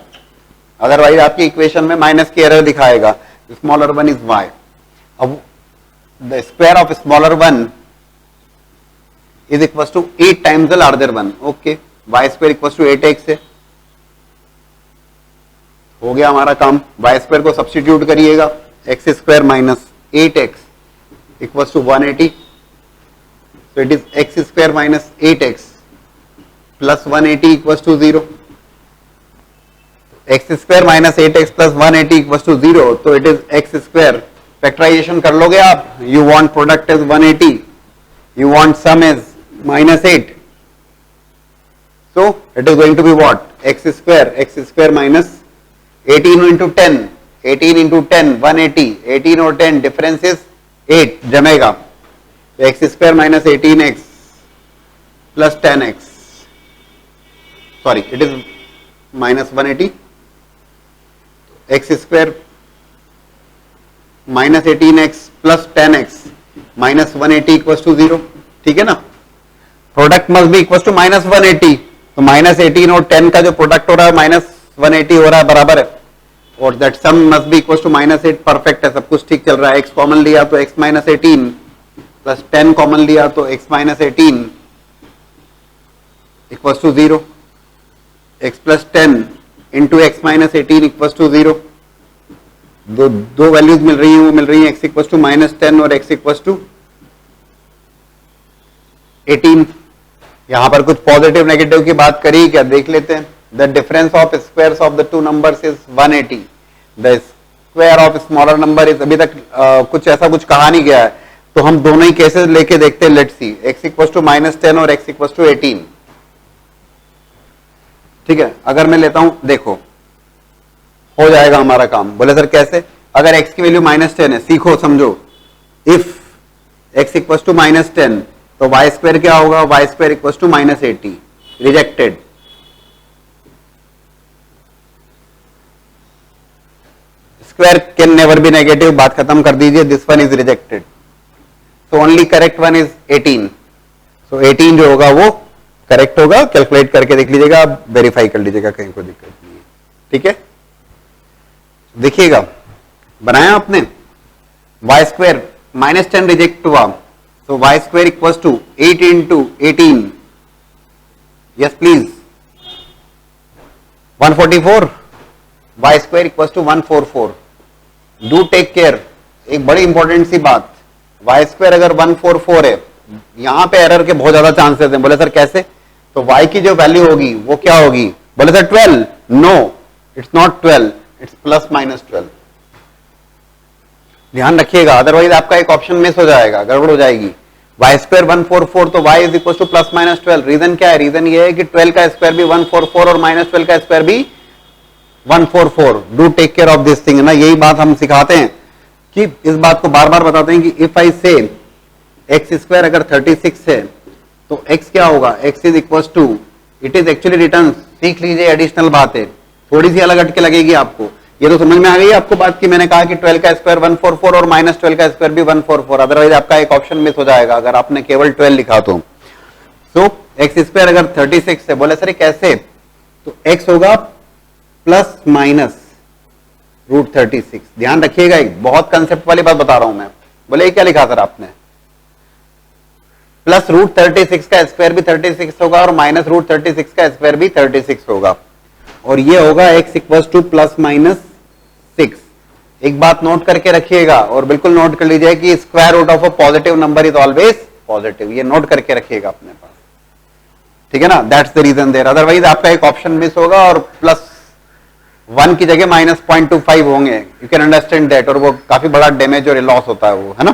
otherwise आपकी इक्वेशन में माइनस की एरर दिखाएगा। Smaller one is Y. अब the square of smaller one is equal to 8 times the larger one. Okay, Y square equal to 8x है, हो गया हमारा काम। वाई स्क्वायर को सब्स्टिट्यूट करिएगा, X square minus 8x equal to 180, so it is x square minus 8x plus 180 equals to 0। x square minus 8x plus 180 equals to 0, तो it is x square। Factorization कर लोगे आप, you want product as 180, you want sum as minus 8, so it is going to be what, x square minus 18 into 10, 18 into 10 180, 18 और 10 difference is 8 जमेगा, X square minus 18x plus 10x, sorry it is minus 180, X square minus 18x plus 10x minus 180 equals to 0, ठीक है ना। Product must be equals to minus 180, तो minus 18 और 10 का जो product हो रहा है माइनस 180 हो रहा है, बराबर है, और that sum must be equals to minus 8, perfect है, सब कुछ ठीक चल रहा है। x कॉमन लिया तो x माइनस 18 प्लस 10 कॉमन लिया तो x minus 18 equals to 0, x plus 10 into x minus 18 equals to 0, दो वैल्यूज मिल रही हैं, वो मिल रही है x इक्वल टू -10 और x इक्वल टू 18। यहां पर कुछ पॉजिटिव नेगेटिव की बात करी क्या, देख लेते हैं। The difference of squares of the two numbers is 180। The square of smaller number is, अभी तक कुछ ऐसा कुछ कहा नहीं गया है, तो हम दोनों ही केसेस लेके देखते हैं। Let's see, x equal to -10 और x इक्वल टू 18। ठीक है, अगर मैं लेता हूं, देखो हो जाएगा हमारा काम। बोले सर कैसे? अगर x की वैल्यू -10 है, सीखो समझो। इफ x इक्वल टू -10 तो वाई स्क्वायर क्या होगा? Y square equal to -80। Rejected. Square can never be negative, बात खत्म कर दीजिए। This one is rejected, so only correct one is 18। सो 18 जो होगा वो करेक्ट होगा। कैलकुलेट करके देख लीजिएगा, वेरीफाई कर लीजिएगा, कहीं कोई दिक्कत नहीं है। ठीक है, देखिएगा बनाया आपने। वाई स्क्वायर -10 रिजेक्ट हुआ, तो y square equal to 8 into 18, yes please, 144। Y square equal to 144। Do take care, एक बड़ी इंपॉर्टेंट सी बात, वाई स्क्वायर अगर 144 है, यहां पे एरर के बहुत ज्यादा चांसेस हैं। बोले सर कैसे? तो y की जो वैल्यू होगी वो क्या होगी? बोले sir 12। No, it's not 12, it's ±12। ध्यान रखिएगा, अदरवाइज आपका एक ऑप्शन मिस हो जाएगा, गड़बड़ हो जाएगी। वाई स्क्वायर 144, तो y is equal to +-12। Reason क्या है? रीजन ये है कि 12 का स्क्वायर भी 144 और -12 का स्क्वायर भी 144। Do take care of this thing ना, यही बात हम सिखाते हैं कि इस बात को बार बार बताते हैं कि इफ आई से एक्स स्क्वायर अगर 36 है तो x क्या होगा? x is equal to, it is actually return, सीख लीजिए, एडिशनल बात है, थोड़ी सी अलग हटके लगेगी आपको। ये तो समझ में आ गई आपको बात कि मैंने कहा कि 12 का स्क्वायर 144 और -12 का स्क्वायर भी 144, अदरवाइज आपका एक ऑप्शन मिस हो जाएगा अगर आपने केवल 12 लिखा तो। सो एक्स स्क्वायर अगर 36 है, बोले सर कैसे? तो x होगा ±√36। ध्यान रखिएगा, एक बहुत कंसेप्ट वाली बात बता रहा हूं मैं। बोले ये क्या लिखा सर आपने? +√36 का स्क्वायर भी 36 होगा और -√36 का स्क्वायर भी 36 होगा, और ये होगा x इक्वल टू +-6। एक बात नोट करके रखिएगा, और बिल्कुल नोट कर लीजिए कि square root of a positive number is always positive. ये नोट करके रखिएगा अपने पास, ठीक है ना? That's the reason there, otherwise आपका एक ऑप्शन मिस होगा और +1 की जगह -0.25 होंगे। यू कैन अंडरस्टैंड दैट, और वो काफी बड़ा डैमेज और लॉस होता है वो, है ना?